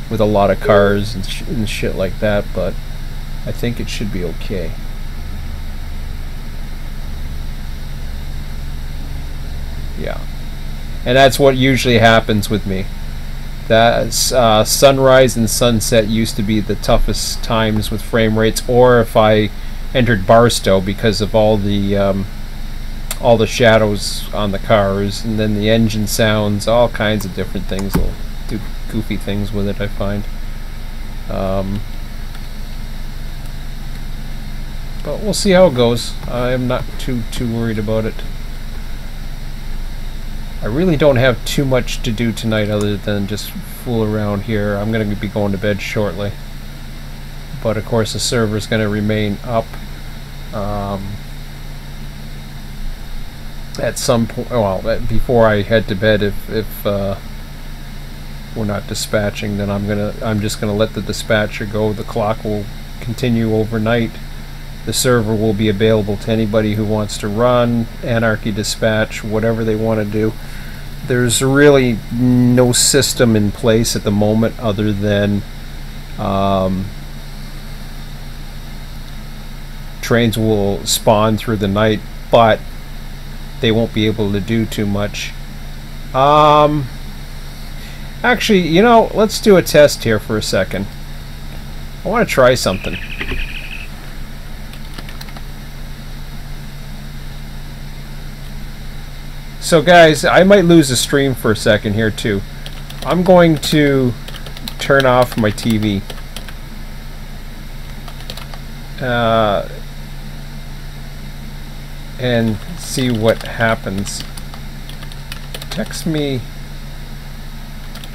lot of cars and shit like that. But I think it should be okay. Yeah, and that's what usually happens with me. That sunrise and sunset used to be the toughest times with frame rates, or if I entered Barstow, because of all the shadows on the cars, and then the engine sounds, all kinds of different things will do goofy things with it, I find. But we'll see how it goes. I'm not too worried about it. I really don't have too much to do tonight other than just fool around here. I'm going to be going to bed shortly. But of course the server's going to remain up at some point, well, before I head to bed. If we're not dispatching, then I'm just gonna let the dispatcher go. The clock will continue overnight. The server will be available to anybody who wants to run Anarchy Dispatch, whatever they want to do. There's really no system in place at the moment other than trains will spawn through the night, but they won't be able to do too much. Actually, you know, let's do a test here for a second. I want to try something. So guys, I might lose the stream for a second here too. I'm going to turn off my TV. and see what happens. Text me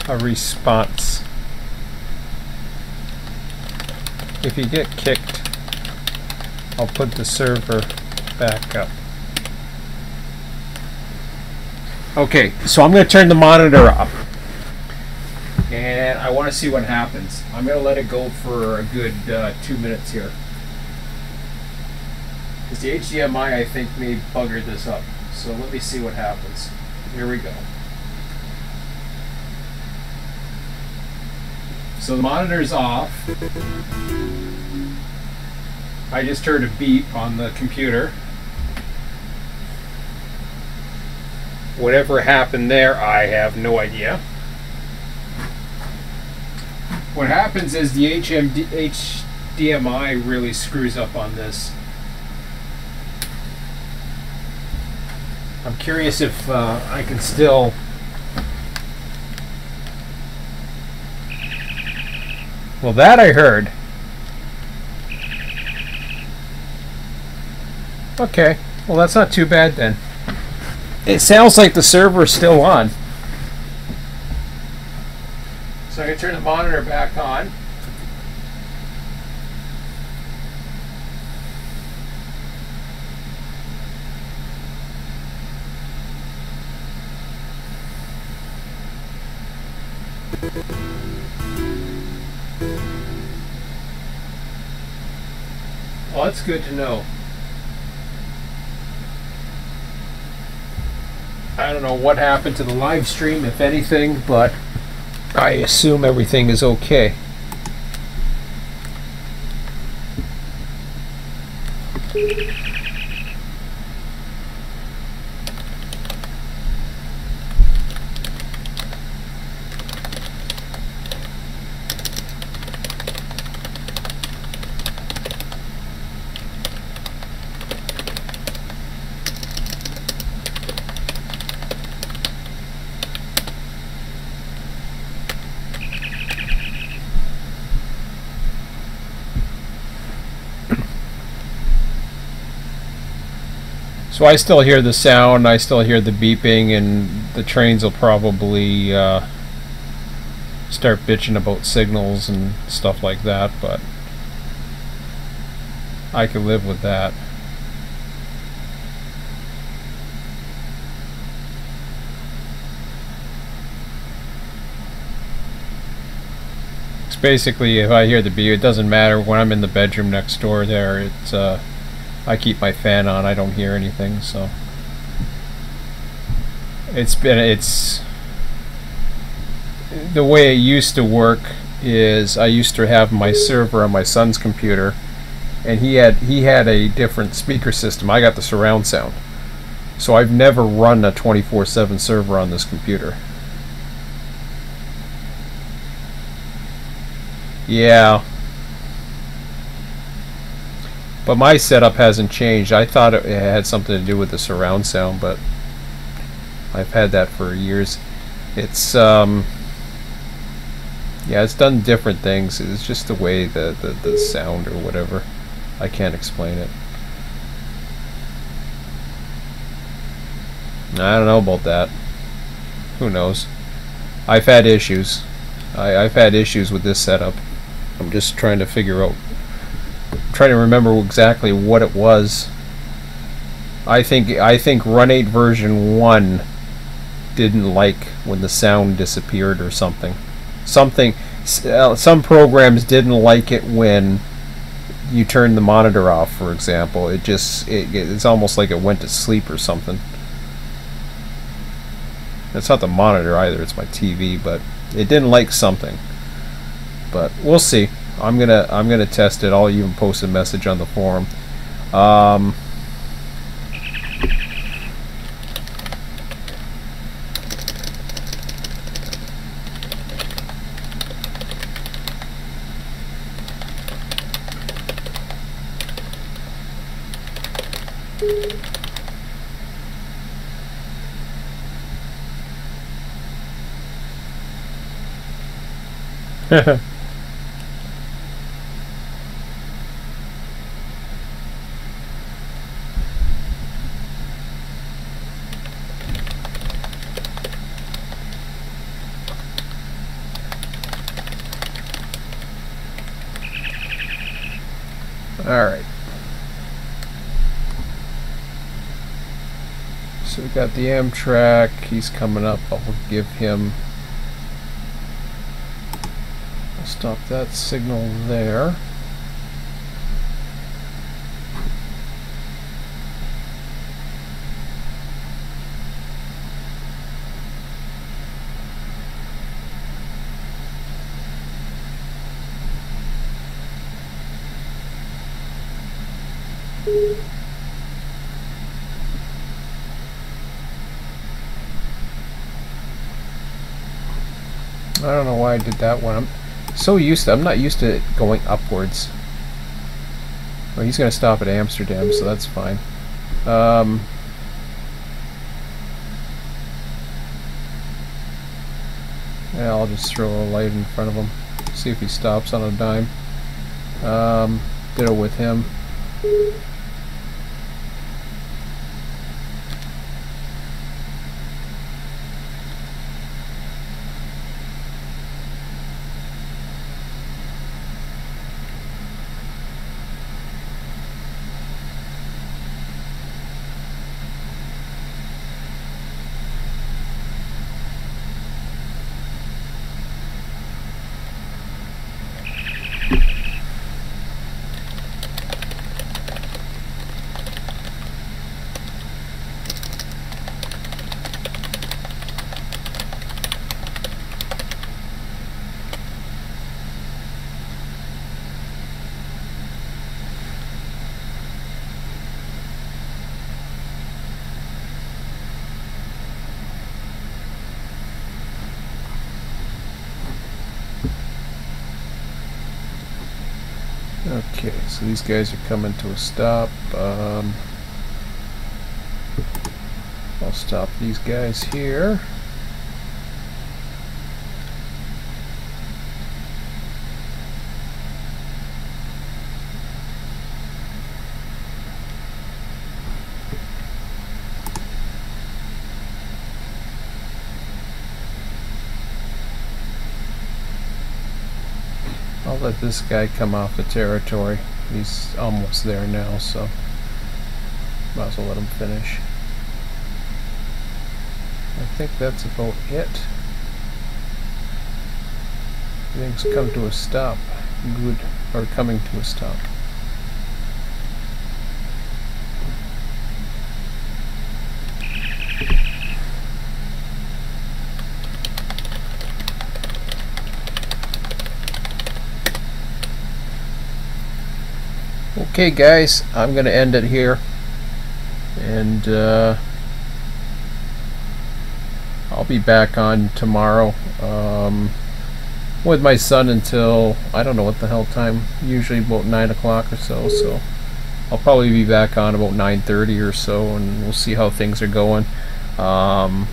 a response. If you get kicked, I'll put the server back up. Okay, so I'm going to turn the monitor off. And I want to see what happens. I'm going to let it go for a good 2 minutes here. Because the HDMI, I think, may bugger this up. So let me see what happens. Here we go. So the monitor's off. I just heard a beep on the computer. Whatever happened there, I have no idea. What happens is the HDMI really screws up on this. I'm curious if I can still... Well, that I heard. Okay, well that's not too bad then. It sounds like the server's still on. So I'm going to turn the monitor back on. Well, that's good to know. I don't know what happened to the live stream, if anything, but I assume everything is okay. So I still hear the sound, I still hear the beeping, and the trains will probably start bitching about signals and stuff like that, but I can live with that. It's basically, if I hear the beep, it doesn't matter. When I'm in the bedroom next door there, it's I keep my fan on, I don't hear anything, so it's the way it used to work is I used to have my server on my son's computer, and he had a different speaker system. I got the surround sound, so I've never run a 24/7 server on this computer. Yeah. But my setup hasn't changed. I thought it had something to do with the surround sound, but I've had that for years. It's yeah, it's done different things. It's just the way the sound or whatever. I can't explain it. I don't know about that. Who knows? I've had issues. I've had issues with this setup. I'm just trying to figure out, trying to remember exactly what it was. I think Run8 version 1 didn't like when the sound disappeared or something. Some programs didn't like it when you turned the monitor off, for example. It's almost like it went to sleep or something. It's not the monitor either, it's my TV, but it didn't like something. But we'll see. I'm gonna test it. I'll even post a message on the forum. Alright. So we got the Amtrak, he's coming up, I'll give him, I'll stop that signal there. I don't know why I did that one. I'm not used to it going upwards. Well, he's going to stop at Amsterdam, so that's fine. Yeah, I'll just throw a light in front of him. See if he stops on a dime. Ditto with him. Okay, so these guys are coming to a stop. I'll stop these guys here. I'll let this guy come off the territory. He's almost there now, so might as well let him finish. I think that's about it. Everything's come to a stop. Good, or coming to a stop. Okay guys, I'm going to end it here, and I'll be back on tomorrow with my son until, I don't know what the hell time, usually about 9 o'clock or so, so I'll probably be back on about 9:30 or so, and we'll see how things are going. I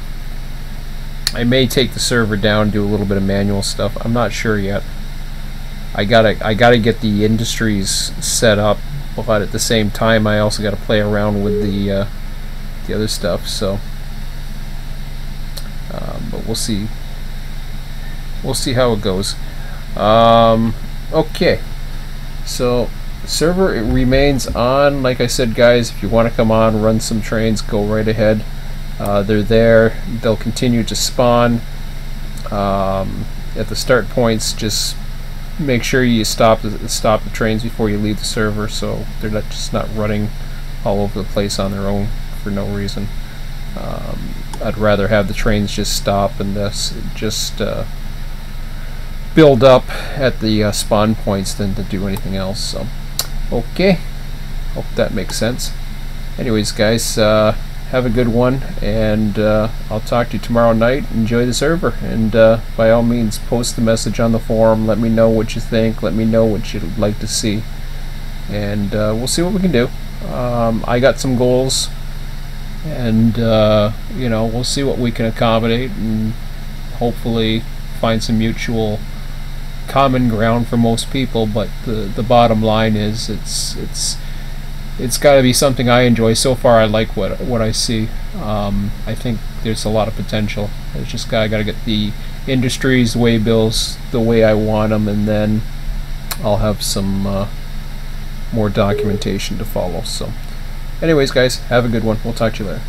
may take the server down, do a little bit of manual stuff. I'm not sure yet. I gotta get the industries set up, but at the same time I also gotta play around with the other stuff. So, but we'll see. We'll see how it goes. Okay, so the server, it remains on. Like I said, guys, if you want to come on, run some trains, go right ahead. They're there. They'll continue to spawn at the start points. Just make sure you stop the trains before you leave the server, so they're not running all over the place on their own for no reason. I'd rather have the trains just stop and just build up at the spawn points than to do anything else. So, okay, hope that makes sense. Anyways, guys, have a good one, and I'll talk to you tomorrow night. Enjoy the server, and by all means post the message on the forum. Let me know what you think, let me know what you'd like to see, and we'll see what we can do. I got some goals, and you know, we'll see what we can accommodate, and hopefully find some mutual common ground for most people. But the bottom line is it's got to be something I enjoy. So far, I like what I see. I think there's a lot of potential. It's just I got to get the industries, way bills the way I want them, and then I'll have some more documentation to follow. So anyways, guys, have a good one. We'll talk to you later.